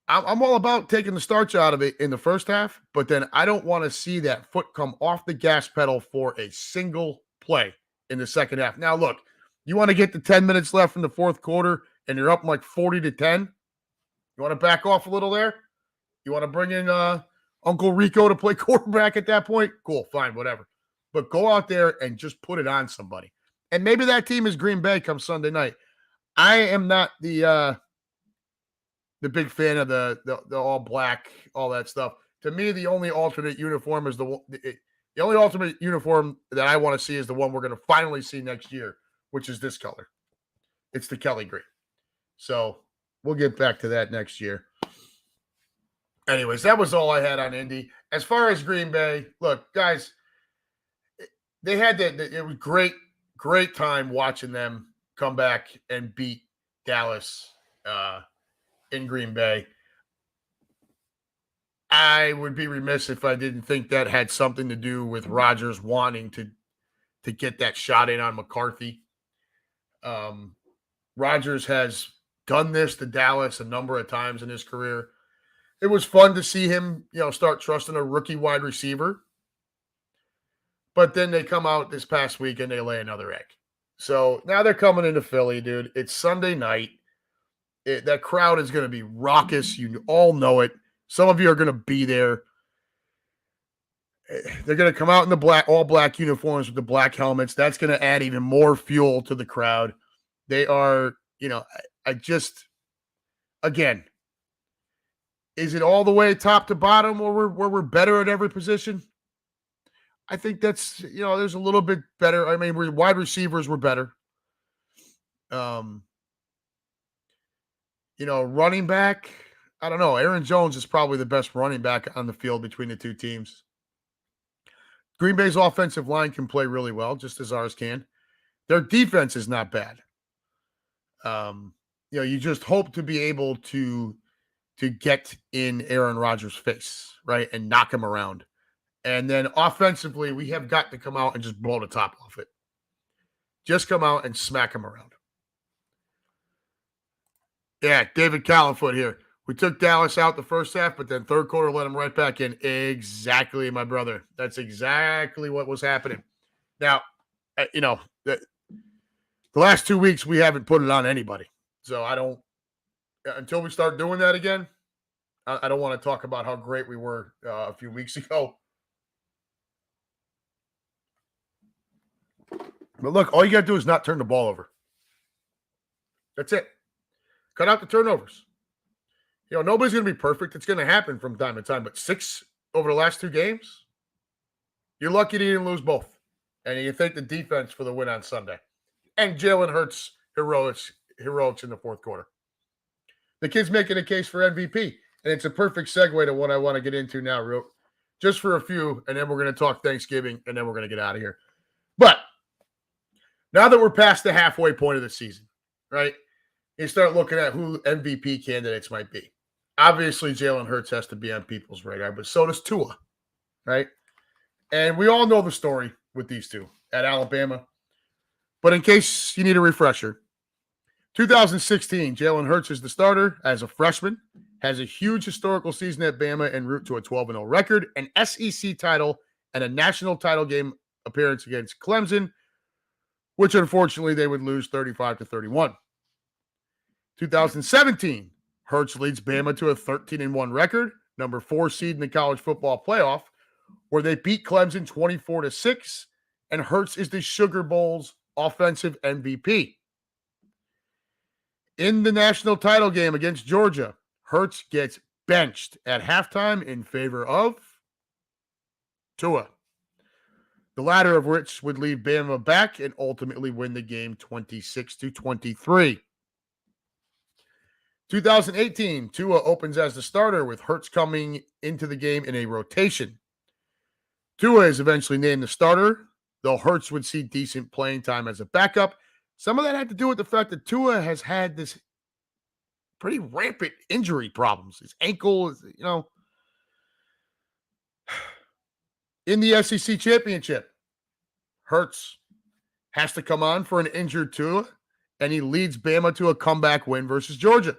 I'm all about taking the starch out of it in the first half, but then I don't want to see that foot come off the gas pedal for a single play in the second half. Now, look, you want to get the 10 minutes left in the fourth quarter and you're up like 40-10. You want to back off a little there? You want to bring in Uncle Rico to play quarterback at that point? Cool, fine, whatever. But go out there and just put it on somebody. And maybe that team is Green Bay come Sunday night. I am not the big fan of the all black, all that stuff. To me, the only alternate uniform is the only alternate uniform that I want to see is the one we're going to finally see next year, which is this color. It's the Kelly green. So we'll get back to that next year. Anyways, that was all I had on Indy. As far as Green Bay, look, guys, they had it was great time watching them come back and beat Dallas in Green Bay. I would be remiss if I didn't think that had something to do with Rodgers wanting to get that shot in on McCarthy. Rodgers has done this to Dallas a number of times in his career. It was fun to see him, start trusting a rookie wide receiver. But then they come out this past week and they lay another egg. So now they're coming into Philly, dude. It's Sunday night. That crowd is going to be raucous. You all know it. Some of you are going to be there. They're going to come out in the all black uniforms with the black helmets. That's going to add even more fuel to the crowd. They are, again, is it all the way top to bottom where we're better at every position? I think that's, there's a little bit better. I mean, wide receivers were better. Running back, I don't know. Aaron Jones is probably the best running back on the field between the two teams. Green Bay's offensive line can play really well, just as ours can. Their defense is not bad. You just hope to be able to get in Aaron Rodgers' face, right, and knock him around. And then offensively, we have got to come out and just blow the top off it. Just come out and smack him around. Yeah, David Califoot here. We took Dallas out the first half, but then third quarter let him right back in. Exactly, my brother. That's exactly what was happening. Now, the last 2 weeks we haven't put it on anybody. So I don't, until we start doing that again, I don't want to talk about how great we were a few weeks ago. But look, all you got to do is not turn the ball over. That's it. Cut out the turnovers. Nobody's going to be perfect. It's going to happen from time to time. But 6 over the last 2 games, you're lucky you didn't lose both. And you thank the defense for the win on Sunday. And Jalen Hurts' heroics in the fourth quarter. The kid's making a case for MVP. And it's a perfect segue to what I want to get into now, just for a few. And then we're going to talk Thanksgiving. And then we're going to get out of here. But now that we're past the halfway point of the season, right? You start looking at who MVP candidates might be. Obviously, Jalen Hurts has to be on people's radar, but so does Tua, right? And we all know the story with these two at Alabama. But in case you need a refresher, 2016, Jalen Hurts is the starter as a freshman, has a huge historical season at Bama en route to a 12-0 record, an SEC title, and a national title game appearance against Clemson, which unfortunately they would lose 35-31. 2017, Hurts leads Bama to a 13-1 record, number 4 seed in the college football playoff, where they beat Clemson 24-6, and Hurts is the Sugar Bowl's offensive MVP. In the national title game against Georgia, Hurts gets benched at halftime in favor of Tua, the latter of which would lead Bama back and ultimately win the game 26-23. 2018, Tua opens as the starter with Hurts coming into the game in a rotation. Tua is eventually named the starter, though Hurts would see decent playing time as a backup. Some of that had to do with the fact that Tua has had this pretty rampant injury problems. His ankle is, in the SEC championship, Hurts has to come on for an injured Tua, and he leads Bama to a comeback win versus Georgia.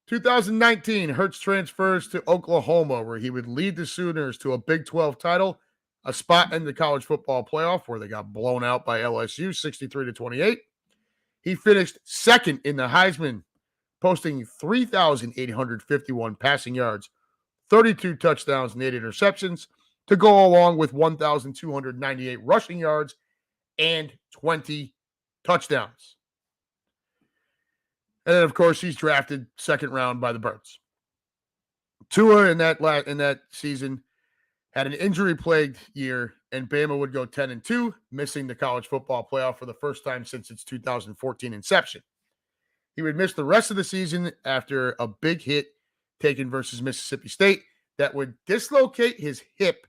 2019, Hurts transfers to Oklahoma, where he would lead the Sooners to a Big 12 title, a spot in the college football playoff where they got blown out by LSU 63-28. He finished second in the Heisman, posting 3,851 passing yards, 32 touchdowns, and 8 interceptions, to go along with 1,298 rushing yards and 20 touchdowns. And then, of course, he's drafted second round by the Birds. Tua in that season had an injury-plagued year, and Bama would go 10-2, missing the college football playoff for the first time since its 2014 inception. He would miss the rest of the season after a big hit taken versus Mississippi State that would dislocate his hip,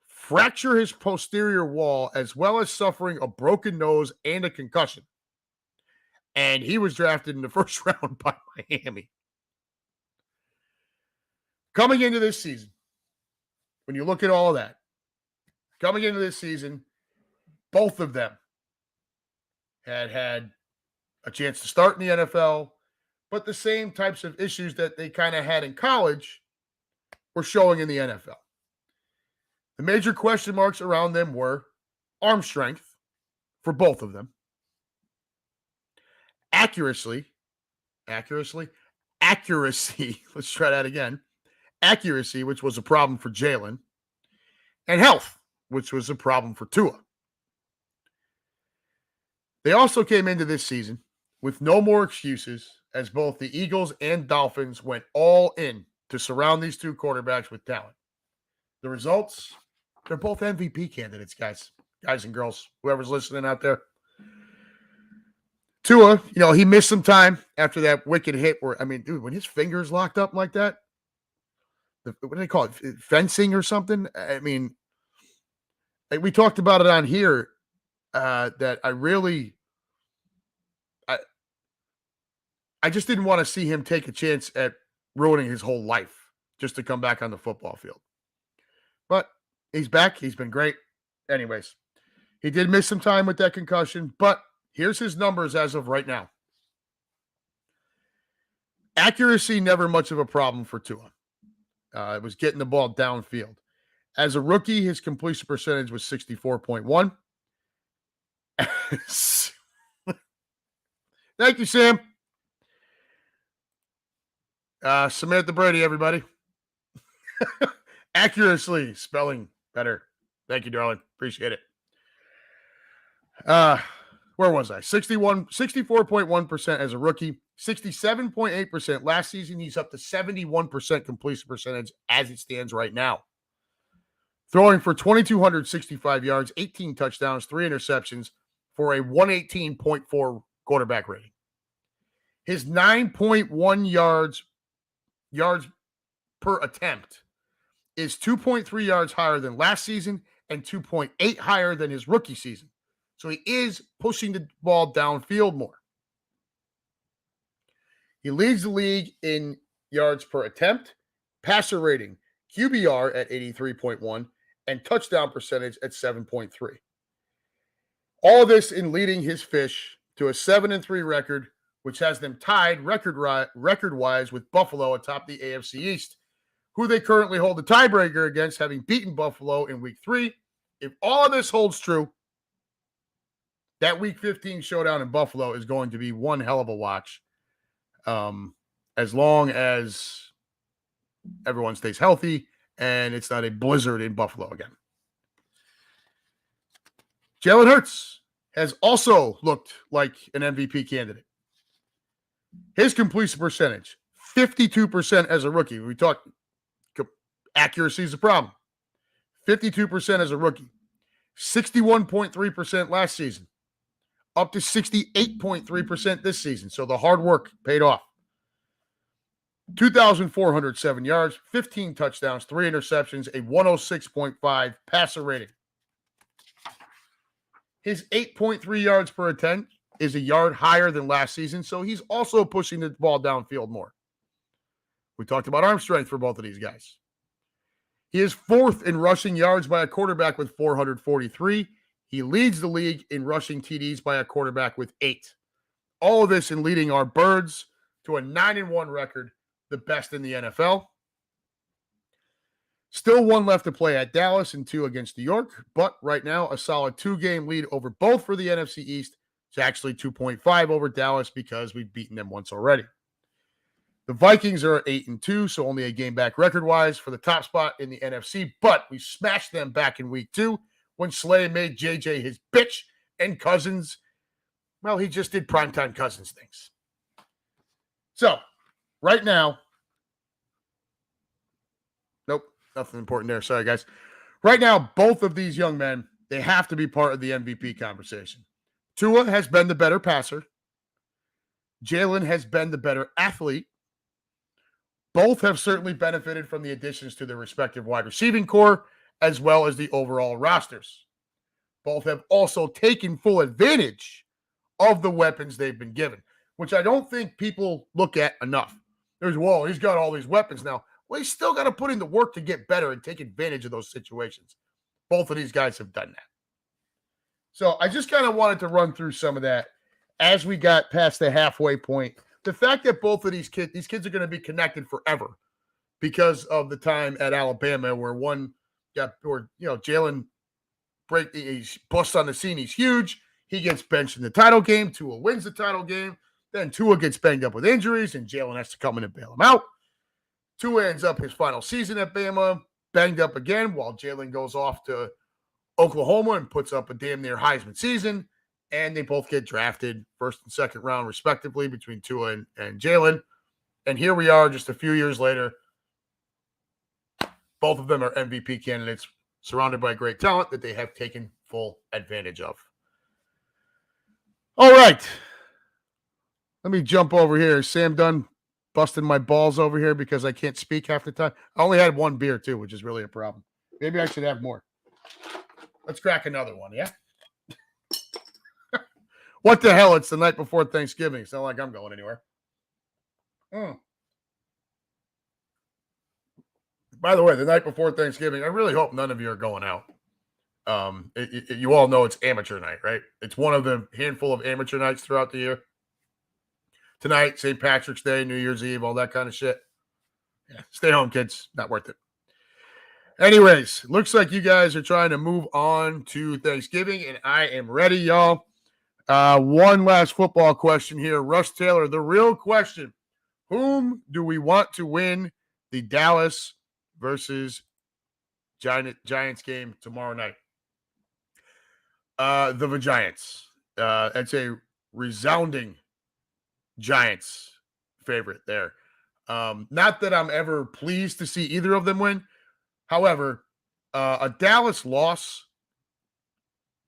fracture his posterior wall, as well as suffering a broken nose and a concussion. And he was drafted in the first round by Miami. Coming into this season, when you look at all of that, coming into this season, both of them had a chance to start in the NFL, but the same types of issues that they kind of had in college were showing in the NFL. The major question marks around them were arm strength for both of them, accuracy. Let's try that again. Accuracy, which was a problem for Jalen, and health, which was a problem for Tua. They also came into this season with no more excuses, as both the Eagles and Dolphins went all in to surround these two quarterbacks with talent. The results, they're both MVP candidates, guys and girls, whoever's listening out there. Tua, he missed some time after that wicked hit where, dude, when his fingers locked up like that, what do they call it? Fencing or something? We talked about it on here, that I just didn't want to see him take a chance at ruining his whole life just to come back on the football field. But he's back. He's been great. Anyways, he did miss some time with that concussion, but here's his numbers as of right now. Accuracy, never much of a problem for Tua. It was getting the ball downfield. As a rookie, his completion percentage was 64.1. Thank you, Sam. Samantha Brady, everybody. Accuracy, spelling better. Thank you, darling. Appreciate it. Where was I? 64.1% as a rookie, 67.8% last season. He's up to 71% completion percentage as it stands right now. Throwing for 2,265 yards, 18 touchdowns, 3 interceptions for a 118.4 quarterback rating. His 9.1 yards per attempt is 2.3 yards higher than last season and 2.8 higher than his rookie season. So he is pushing the ball downfield more. He leads the league in yards per attempt, passer rating, QBR at 83.1, and touchdown percentage at 7.3. All this in leading his Fish to a 7-3 record, which has them tied record-wise with Buffalo atop the AFC East, who they currently hold the tiebreaker against, having beaten Buffalo in Week 3. If all of this holds true, that Week 15 showdown in Buffalo is going to be one hell of a watch, as long as everyone stays healthy and it's not a blizzard in Buffalo again. Jalen Hurts has also looked like an MVP candidate. His completion percentage, 52% as a rookie. We talked accuracy is a problem. 52% as a rookie. 61.3% last season. Up to 68.3% this season. So the hard work paid off. 2,407 yards, 15 touchdowns, 3 interceptions, a 106.5 passer rating. His 8.3 yards per attempt is a yard higher than last season, so he's also pushing the ball downfield more. We talked about arm strength for both of these guys. He is fourth in rushing yards by a quarterback with 443. He leads the league in rushing TDs by a quarterback with 8. All of this in leading our Birds to a 9-1 record, the best in the NFL. Still 1 left to play at Dallas and 2 against New York, but right now a solid 2-game lead over both for the NFC East. It's actually 2.5 over Dallas because we've beaten them once already. The Vikings are 8-2, so only a game back record-wise for the top spot in the NFC, but we smashed them back in week 2 when Slay made JJ his bitch and Cousins, well, he just did primetime Cousins things. So, right now, nope, nothing important there. Sorry, guys. Right now, both of these young men, they have to be part of the MVP conversation. Tua has been the better passer. Jalen has been the better athlete. Both have certainly benefited from the additions to their respective wide receiving core, as well as the overall rosters. Both have also taken full advantage of the weapons they've been given, which I don't think people look at enough. There's, whoa, he's got all these weapons now. Well, he's still got to put in the work to get better and take advantage of those situations. Both of these guys have done that. So I just kind of wanted to run through some of that as we got past the halfway point. The fact that both of these kids are going to be connected forever because of the time at Alabama where Jalen he's busts on the scene. He's huge. He gets benched in the title game. Tua wins the title game. Then Tua gets banged up with injuries, and Jalen has to come in and bail him out. Tua ends up his final season at Bama, banged up again, while Jalen goes off to Oklahoma and puts up a damn near Heisman season. And they both get drafted first and second round, respectively, between Tua and Jalen. And here we are just a few years later. Both of them are MVP candidates, surrounded by great talent that they have taken full advantage of. All right. Let me jump over here. Sam done busting my balls over here because I can't speak half the time. I only had 1 beer, too, which is really a problem. Maybe I should have more. Let's crack another one, yeah? What the hell? It's the night before Thanksgiving. It's not like I'm going anywhere. By the way, the night before Thanksgiving, I really hope none of you are going out. You all know it's amateur night, right? It's one of the handful of amateur nights throughout the year. Tonight, St. Patrick's Day, New Year's Eve, all that kind of shit. Yeah, stay home, kids. Not worth it. Anyways, looks like you guys are trying to move on to Thanksgiving, and I am ready, y'all. One last football question here. Russ Taylor, the real question. Whom do we want to win the Dallas versus Giants game tomorrow night? The Giants. That's a resounding Giants favorite there. Not that I'm ever pleased to see either of them win. However, a Dallas loss,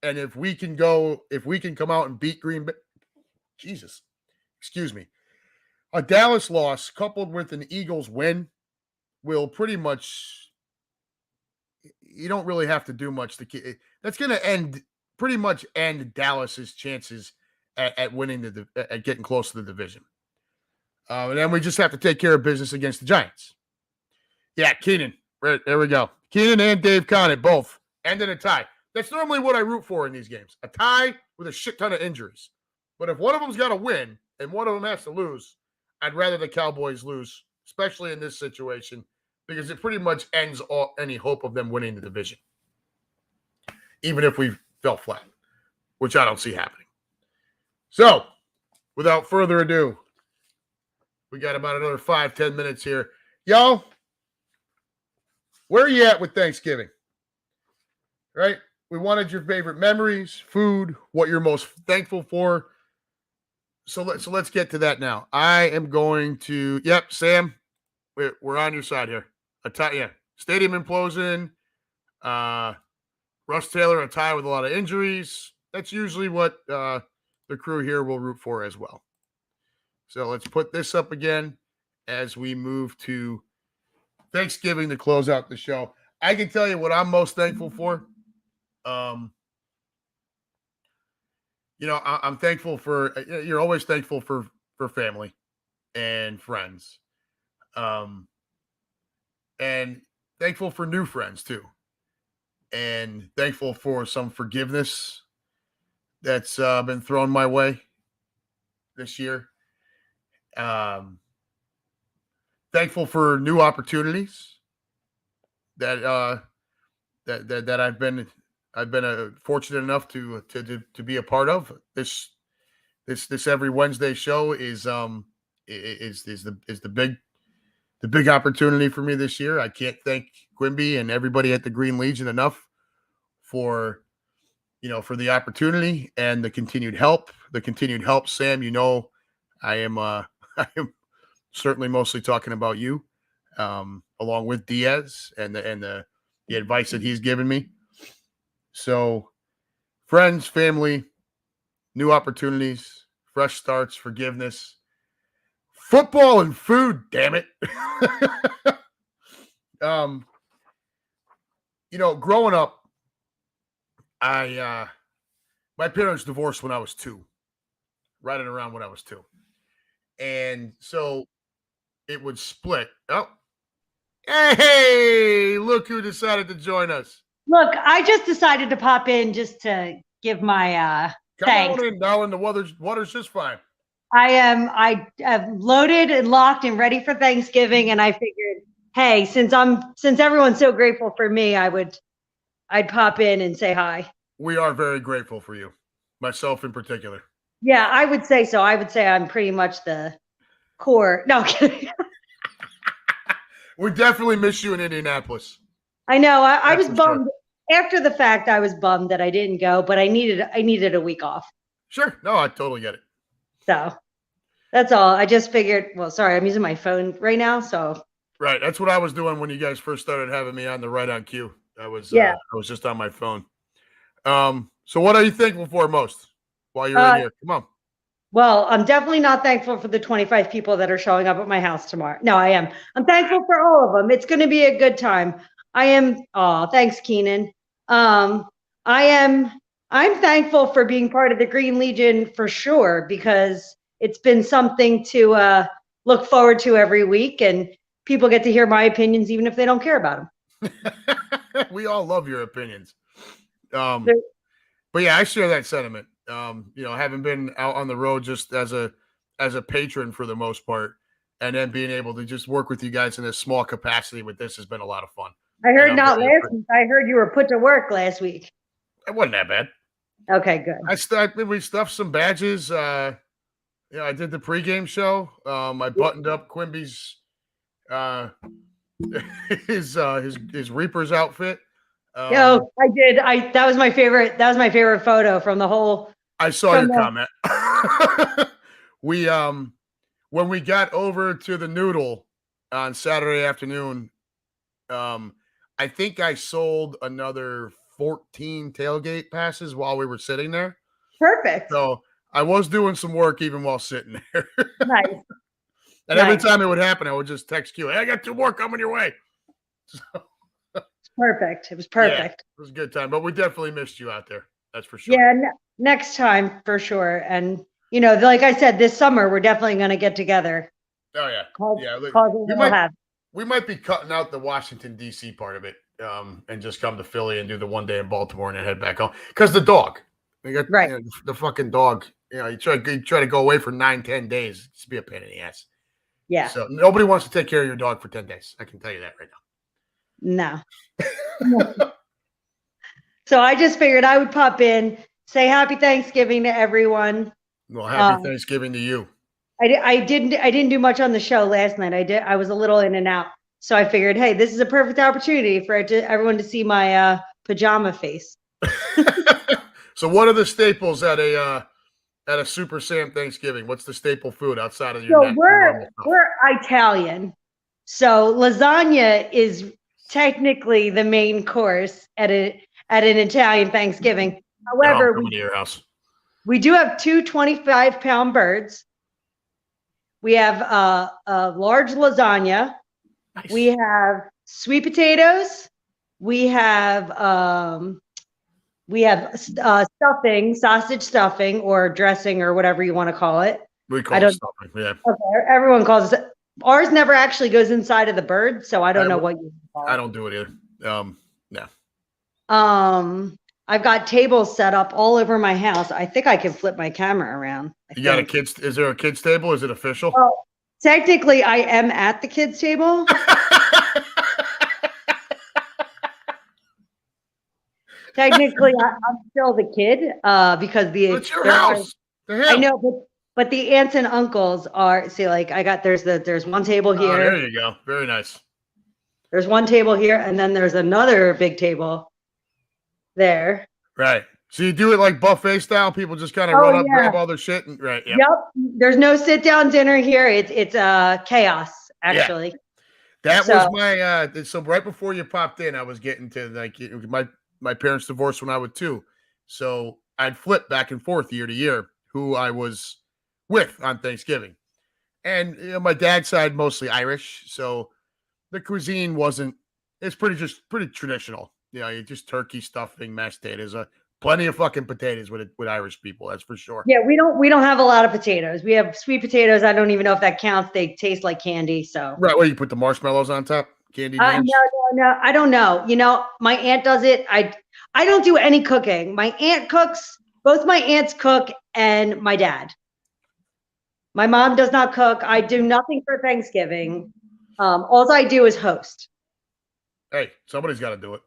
and if we can come out and beat Green Bay, a Dallas loss coupled with an Eagles win will pretty much, you don't really have to do much. That's going to pretty much end Dallas's chances at winning at getting close to the division. And then we just have to take care of business against the Giants. Yeah, Keenan. Right, there we go. Keenan and Dave Conant both ended a tie. That's normally what I root for in these games. A tie with a shit ton of injuries. But if one of them's got to win and one of them has to lose, I'd rather the Cowboys lose, especially in this situation, because it pretty much ends any hope of them winning the division. Even if we fell flat, which I don't see happening. So, without further ado, we got about another 5-10 minutes here. Y'all, where are you at with Thanksgiving? Right? We wanted your favorite memories, food, what you're most thankful for. So let's get to that now. I am going to, Sam, we're on your side here. Stadium implosion. Russ Taylor, a tie with a lot of injuries. That's usually what the crew here will root for as well. So let's put this up again. as we move to Thanksgiving to close out the show. I can tell you what I'm most thankful for. I'm thankful for, you're always thankful for family and friends. And thankful for new friends too. And thankful for some forgiveness that's been thrown my way this year. Thankful for new opportunities that I've been fortunate enough to be a part of. This every Wednesday show is the big opportunity for me this year. I can't thank Quimby and everybody at the Green Legion enough for the opportunity and the continued help. Sam, I am I am certainly mostly talking about you, along with Diaz and the advice that he's given me. So, friends, family, new opportunities, fresh starts, forgiveness, football, and food. Damn it! Growing up, my parents divorced when I was 2, right at around when I was 2, and so it would split. Oh, hey! Look who decided to join us. Look, I just decided to pop in just to give my thanks. Come on in, darling. The water's just fine. I am loaded and locked and ready for Thanksgiving, and I figured, hey, since everyone's so grateful for me, I'd pop in and say hi. We are very grateful for you, myself in particular. Yeah, I would say so. I would say I'm pretty much the core. No, I'm kidding. We definitely miss you in Indianapolis. I know. I was bummed. Sure. After the fact, I was bummed that I didn't go, but I needed a week off. Sure. No, I totally get it. So that's all. I just figured, well, sorry, I'm using my phone right now. So right. That's what I was doing when you guys first started having me on the right on cue. I was just on my phone. So what are you thankful for most while you're in here? Come on. Well, I'm definitely not thankful for the 25 people that are showing up at my house tomorrow. No, I am. I'm thankful for all of them. It's going to be a good time. I am. Oh, thanks, Keenan. I'm thankful for being part of the Green Legion for sure, because it's been something to look forward to every week, and people get to hear my opinions even if they don't care about them. We all love your opinions. But yeah, I share that sentiment. Having been out on the road just as a patron for the most part, and then being able to just work with you guys in a small capacity with this has been a lot of fun. I heard not last week. I heard you were put to work last week. It wasn't that bad. Okay, good. We stuffed some badges. I did the pregame show. I buttoned up Quimby's his Reapers outfit. I did. That was my favorite. That was my favorite photo from the whole. I saw your comment. When we got over to the Noodle on Saturday afternoon, I think I sold another 14 tailgate passes while we were sitting there. Perfect. So I was doing some work even while sitting there. Nice. And every time it would happen, I would just text you, "Hey, I got some work coming your way." So, perfect. It was perfect. Yeah, it was a good time, but we definitely missed you out there. That's for sure. Yeah, next time for sure. And like I said, this summer we're definitely going to get together. Oh yeah, we might be cutting out the Washington D.C. part of it, and just come to Philly and do the one day in Baltimore and then head back home. Because the dog, right? The fucking dog. You try to go away for 9-10 days. It's be a pain in the ass. Yeah. So nobody wants to take care of your dog for 10 days. I can tell you that right now. No. So I just figured I would pop in, say happy Thanksgiving to everyone. Well, happy Thanksgiving to you. I didn't do much on the show last night. I was a little in and out. So I figured, hey, this is a perfect opportunity for everyone to see my pajama face. So what are the staples at a Super Sam Thanksgiving? What's the staple food outside of your? So we're Italian. So lasagna is technically the main course at an Italian Thanksgiving. However, coming to your house. We do have two 25-pound birds. We have a large lasagna. Nice. We have sweet potatoes. We have stuffing, sausage stuffing, or dressing, or whatever you want to call it. We call it stuffing. Yeah. Okay, everyone calls it. Ours never actually goes inside of the bird, so I don't know what you call it. I don't do it either. No. I've got tables set up all over my house. I think I can flip my camera around. You got a kids? Is there a kids table? Is it official? Well, technically, I am at the kids table. Technically, I'm still the kid because it's your house. I know, but the aunts and uncles are. See, like there's one table here. Oh, there you go. Very nice. There's one table here, and then there's another big table there. Right. So you do it like buffet style. People just kind of run up, grab all their shit, and right. Yep. There's no sit down dinner here. It's chaos actually. Yeah. That was my so right before you popped in, I was getting to like my parents divorced when I was 2, so I'd flip back and forth year to year who I was with on Thanksgiving, and my dad's side mostly Irish, so the cuisine wasn't. It's pretty traditional. You just turkey, stuffing, mashed potatoes. Plenty of fucking potatoes with Irish people. That's for sure. Yeah, we don't have a lot of potatoes. We have sweet potatoes. I don't even know if that counts. They taste like candy. So right, well, you put the marshmallows on top, candy. No, I don't know. My aunt does it. I don't do any cooking. My aunt cooks. Both my aunts cook, and my dad. My mom does not cook. I do nothing for Thanksgiving. All I do is host. Hey, somebody's got to do it.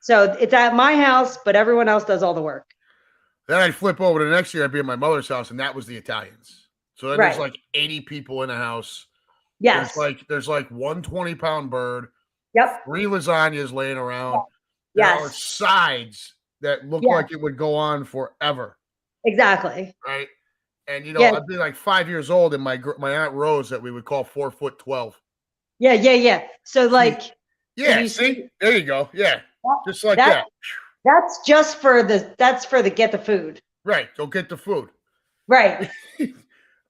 So it's at my house, but everyone else does all the work. Then I'd flip over to next year. I'd be at my mother's house, and that was the Italians. So then there's like 80 people in the house. Yes. There's like 120-pound bird. Yep. 3 lasagnas laying around. Yes. There are sides that look like it would go on forever. Exactly. Right. And I'd be like 5 years old, and my Aunt Rose that we would call 4'12". Yeah. So like. Yeah. See, there you go. Yeah. Just like that. That's just for the get the food. Right. Go get the food. Right.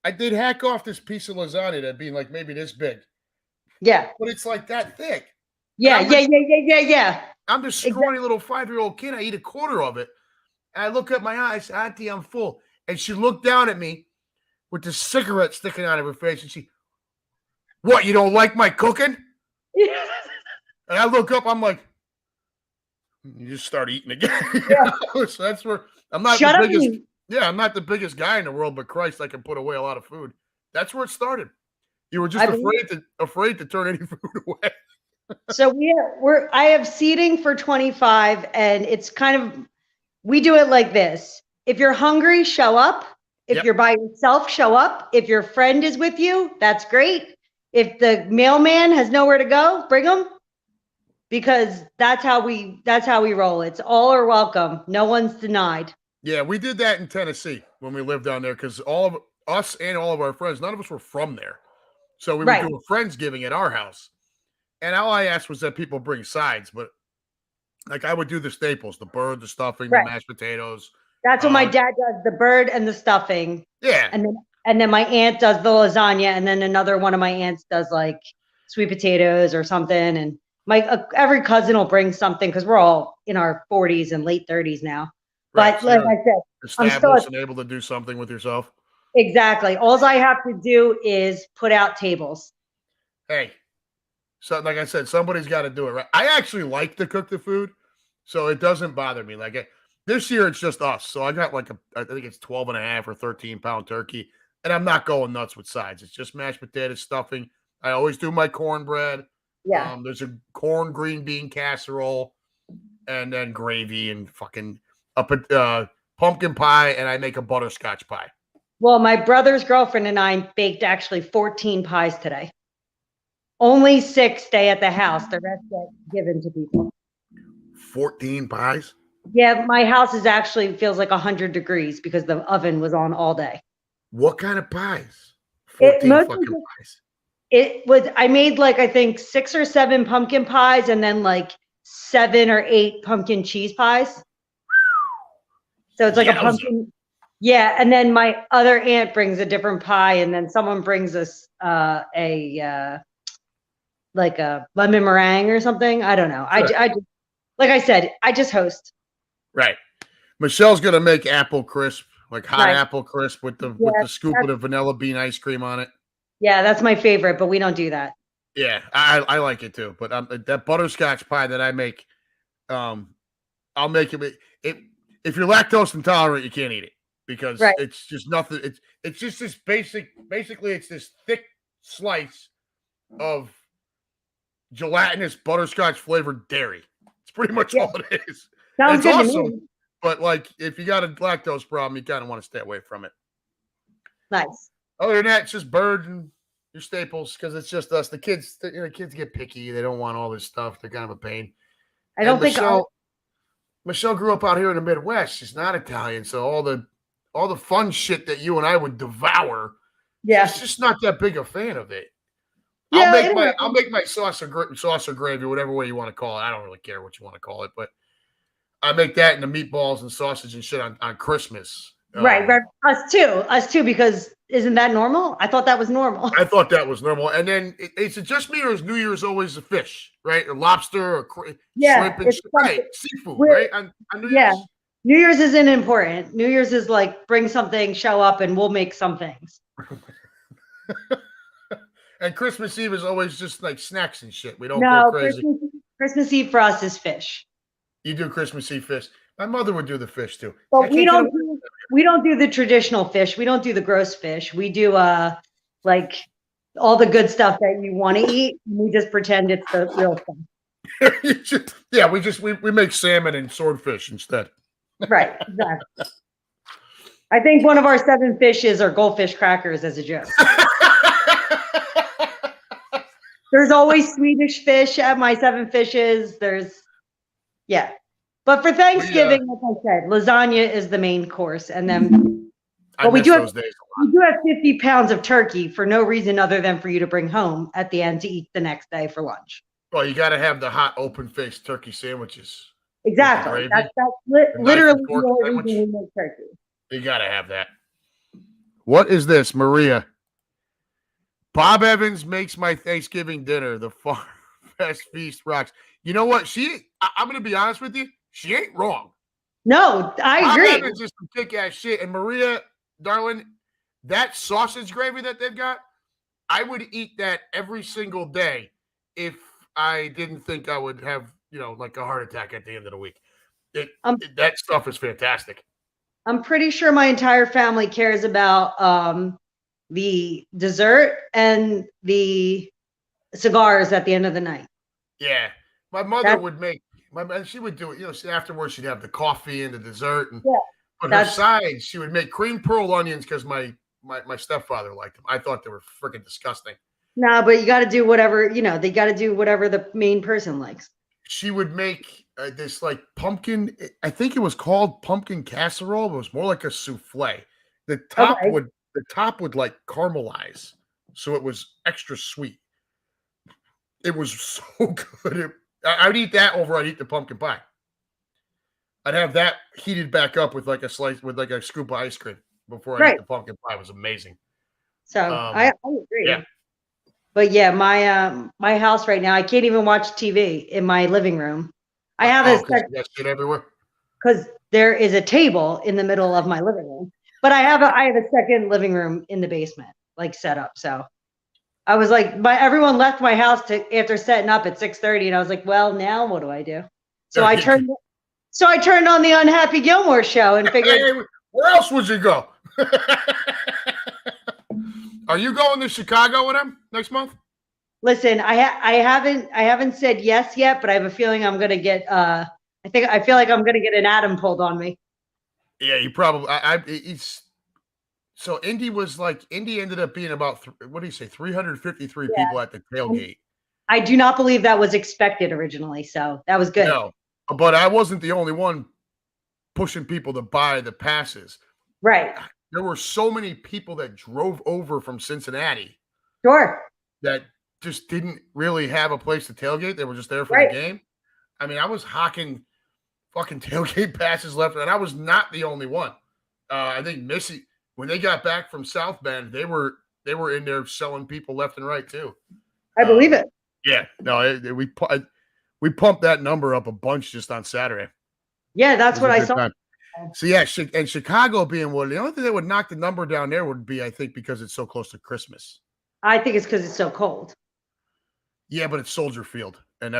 I did hack off this piece of lasagna that being like maybe this big. Yeah. But it's like that thick. Yeah. I'm this scrawny little 5-year-old kid. I eat a quarter of it. And I look at my eyes, Auntie, I'm full. And she looked down at me with the cigarette sticking out of her face. And what, you don't like my cooking? And I look up, I'm like, you just start eating again. Yeah. So that's where I'm not the biggest. Yeah, I'm not the biggest guy in the world, but Christ, I can put away a lot of food. That's where it started. You were just afraid to turn any food away. So I have seating for 25, and it's kind of, we do it like this. If you're hungry, show up. If you're by yourself, show up. If your friend is with you, that's great. If the mailman has nowhere to go, bring them. Because that's how we roll. It's all or welcome. No one's denied. Yeah, we did that in Tennessee when we lived down there because all of us and all of our friends, none of us were from there. So we would do a Friendsgiving at our house. And all I asked was that people bring sides, but like I would do the staples, the bird, the stuffing, the mashed potatoes. That's what my dad does, the bird and the stuffing. Yeah. And then my aunt does the lasagna, and then another one of my aunts does like sweet potatoes or something. And every cousin will bring something because we're all in our 40s and late 30s now. Right, but like I said, I'm still and able to do something with yourself. Exactly. All I have to do is put out tables. Hey, so like I said, somebody's got to do it, right? I actually like to cook the food, so it doesn't bother me. Like this year, it's just us. So I got like I think it's 12.5 or 13-pound turkey, and I'm not going nuts with sides. It's just mashed potatoes, stuffing. I always do my cornbread. Yeah. There's a corn green bean casserole, and then gravy and fucking pumpkin pie, and I make a butterscotch pie. Well, my brother's girlfriend and I baked actually 14 pies today. Only 6 stay at the house. The rest get given to people. 14 pies? Yeah, my house feels like 100 degrees because the oven was on all day. What kind of pies? 14 fucking pies. I made like, I think 6 or 7 pumpkin pies and then like 7 or 8 pumpkin cheese pies. So it's like a pumpkin. Yeah, and then my other aunt brings a different pie, and then someone brings us like a lemon meringue or something. I don't know. Sure. I just, like I said, I just host. Right. Michelle's gonna make apple crisp, like hot Right. apple crisp with the Yeah, scoop of the vanilla bean ice cream on it. yeah, that's my favorite, but we don't do that. Yeah, I like it too. But that butterscotch pie that I make, I'll make it. If you're lactose intolerant, you can't eat it because Right. it's just nothing. It's just this basically it's this thick slice of gelatinous butterscotch flavored dairy. It's pretty much all it is. Sounds It's good awesome, to me. but like if you got a lactose problem, you kind of want to stay away from it. Nice. Other than that, it's just bird and your staples because it's just us. The kids, kids get picky. They don't want all this stuff. They're kind of a pain. I don't think Michelle grew up out here in the Midwest. She's not Italian, so all the fun shit that you and I would devour. Yeah. She's just not that big a fan of it. Yeah, I'll make my sauce or gravy, whatever way you want to call it. I don't really care what you want to call it, but I make that and the meatballs and sausage and shit on Christmas. Right. Us too, because isn't that normal? I thought that was normal. I thought that was normal. And then is it just me or is New Year's always a fish, right? Or lobster or shrimp and shit. Right. Seafood, right? On New Year's? Yeah. New Year's isn't important. New Year's is like bring something, show up, and we'll make some things. And Christmas Eve is always just like snacks and shit. We don't go crazy. Christmas Eve for us is fish. You do Christmas Eve fish. My mother would do the fish too. But we don't do the traditional fish. We don't do the gross fish. We do like all the good stuff that you want to eat. We just pretend it's the real stuff. Yeah, we make salmon and swordfish instead. Right, exactly. I think one of our 7 fishes are goldfish crackers as a joke. There's always Swedish fish at my 7 fishes. Yeah. But for Thanksgiving, like I said, lasagna is the main course. And then we do have 50 pounds of turkey for no reason other than for you to bring home at the end to eat the next day for lunch. Well, you got to have the hot open-faced turkey sandwiches. Exactly. That's literally the only reason we make turkey. You got to have that. What is this, Maria? Bob Evans makes my Thanksgiving dinner. The Farm Fest feast rocks. You know what? I'm going to be honest with you. She ain't wrong. No, I agree. Bob Evans is some kick-ass shit. And Maria, darling, that sausage gravy that they've got, I would eat that every single day if I didn't think I would have, like a heart attack at the end of the week. That stuff is fantastic. I'm pretty sure my entire family cares about the dessert and the cigars at the end of the night. Yeah. My mother would make, she would do it, afterwards she'd have the coffee and the dessert. And, but her sides, she would make cream pearl onions because my stepfather liked them. I thought they were freaking disgusting. No, but you got to do whatever, they got to do whatever the main person likes. She would make this like pumpkin, I think it was called pumpkin casserole. It was more like a souffle. The top would like caramelize. So it was extra sweet. It was so good. I'd eat that over I'd eat the pumpkin pie. I'd have that heated back up with like a scoop of ice cream before I eat the pumpkin pie. It was amazing. So I agree. Yeah. But yeah, my house right now, I can't even watch TV in my living room. I have that shit everywhere. Because there is a table in the middle of my living room. But I have a second living room in the basement, like set up. So I was like, everyone left my house after setting up at 6:30, and I was like, well, now what do I do? So I turned on the Unhappy Gilmore show and figured, where else would you go? Are you going to Chicago with him next month? Listen, I haven't said yes yet, but I have a feeling I'm gonna get. I feel like I'm gonna get an atom pulled on me. Yeah, you probably. So Indy ended up being about 353 people at the tailgate. I do not believe that was expected originally, so that was good. No, but I wasn't the only one pushing people to buy the passes. Right. There were so many people that drove over from Cincinnati. Sure. That just didn't really have a place to tailgate. They were just there for the game. I mean, I was hawking fucking tailgate passes left, and I was not the only one. I think Missy, when they got back from South Bend, they were in there selling people left and right too. I believe it. Yeah, no, we pumped that number up a bunch just on Saturday. Yeah, that's what I saw. Time. So yeah, and Chicago being one, the only thing that would knock the number down there would be, I think, because it's so close to Christmas. I think it's because it's so cold. Yeah, but it's Soldier Field, and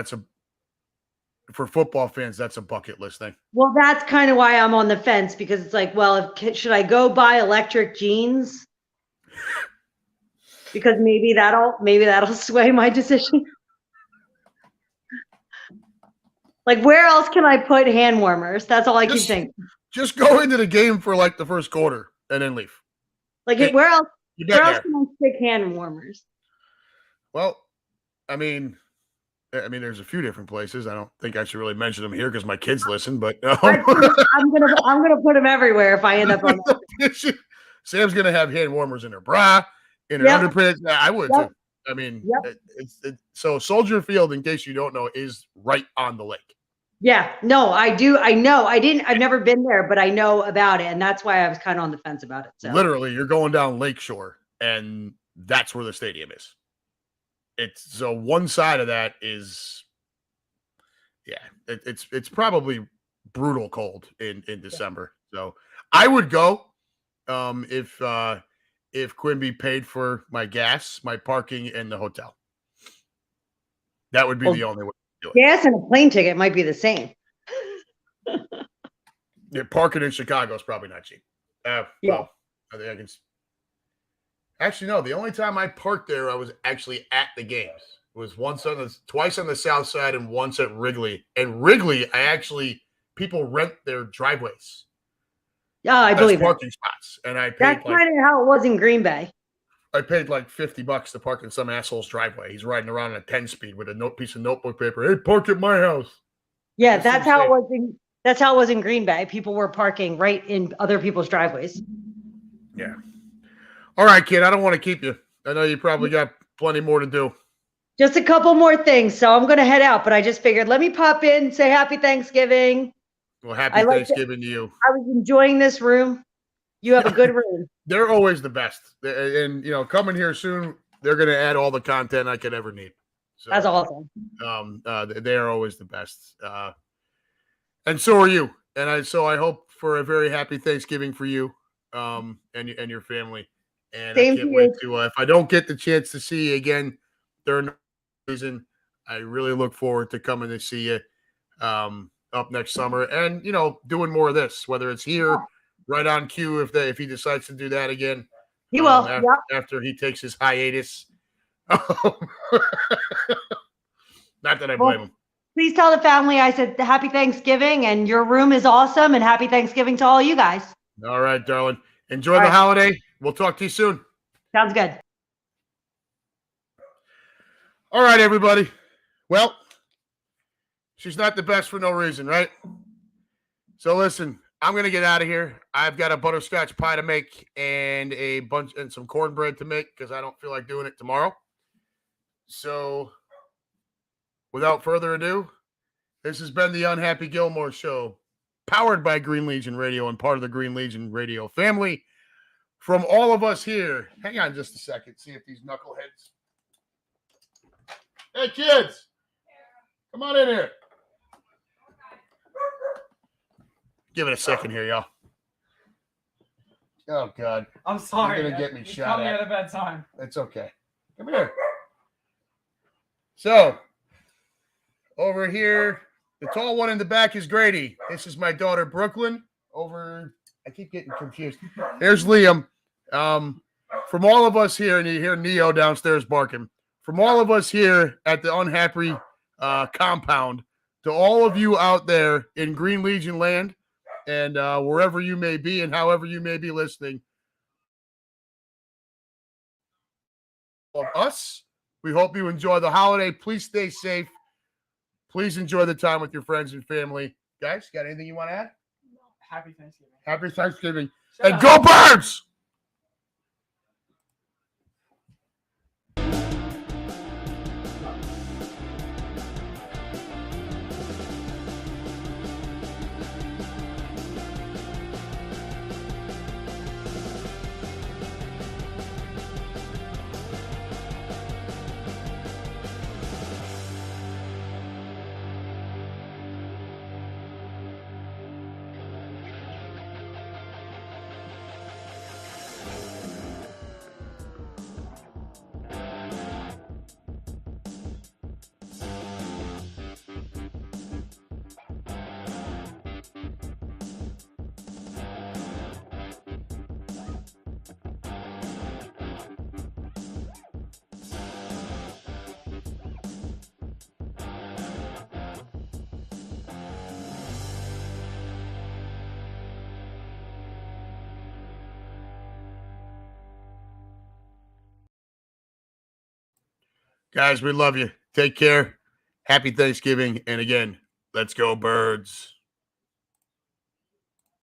for football fans, that's a bucket list thing. Well, that's kind of why I'm on the fence, because it's like, well, should I go buy electric jeans? Because maybe that'll sway my decision. Like, where else can I put hand warmers? That's all I keep thinking. Just go into the game for like the first quarter and then leave. Like, where else can I stick hand warmers? Well, I mean, there's a few different places. I don't think I should really mention them here because my kids listen. But I'm gonna put them everywhere if I end up on that. Sam's gonna have hand warmers in her bra, in her underpants. I would too. I mean, so Soldier Field, in case you don't know, is right on the lake. Yeah, no, I do. I know. I've never been there, but I know about it, and that's why I was kind of on the fence about it. So literally, you're going down Lakeshore, and that's where the stadium is. So one side of that is, it's probably brutal cold in December. So I would go if Quimby paid for my gas, my parking, and the hotel. That would be the only way to do it. Gas and a plane ticket might be the same. Yeah, parking in Chicago is probably not cheap. Well, I think I can. Actually, no. The only time I parked there, I was actually at the games. It was twice on the south side and once at Wrigley. And Wrigley, people rent their driveways. Yeah, I believe parking spots, and I paid. That's kind of how it was in Green Bay. I paid like $50 to park in some asshole's driveway. He's riding around on a 10-speed with a piece of notebook paper. Hey, park at my house. Yeah, that's how it was. That's how it was in Green Bay. People were parking right in other people's driveways. Yeah. All right, kid. I don't want to keep you. I know you probably got plenty more to do. Just a couple more things. So I'm going to head out, but I just figured, let me pop in, say happy Thanksgiving. Well, happy Thanksgiving to you. I was enjoying this room. You have a good room. They're always the best. And, coming here soon, they're going to add all the content I could ever need. So, that's awesome. They are always the best. And so are you. And I hope for a very happy Thanksgiving for you and your family. And Same I can't wait to, if I don't get the chance to see you again during the season, I really look forward to coming to see you up next summer and, doing more of this, whether it's here, right on cue, if he decides to do that again. He will. After he takes his hiatus. Not that I blame him. Please tell the family I said happy Thanksgiving and your room is awesome, and happy Thanksgiving to all you guys. All right, darling. Enjoy the holiday. We'll talk to you soon. Sounds good. All right, everybody. Well, she's not the best for no reason, right? So listen, I'm going to get out of here. I've got a butterscotch pie to make and some cornbread to make because I don't feel like doing it tomorrow. So without further ado, this has been the Unhappy Gilmore Show, powered by Green Legion Radio and part of the Green Legion Radio family. From all of us here, hang on just a second, see if these knuckleheads. Hey, kids, come on in here. Give it a second here, y'all. Oh, God. I'm sorry. You're going to get me shot at. At a bad time. It's okay. Come here. So, over here, the tall one in the back is Grady. This is my daughter, Brooklyn. I keep getting confused. There's Liam. From all of us here, and you hear Neo downstairs barking, from all of us here at the Unhappy compound, to all of you out there in Green Legion land, and wherever you may be and however you may be listening, of us, we hope you enjoy the holiday. Please stay safe. Please enjoy the time with your friends and family. Guys, got anything you want to add? No. Happy Thanksgiving. Happy Thanksgiving. And go Birds! Guys, we love you. Take care. Happy Thanksgiving. And again, let's go birds.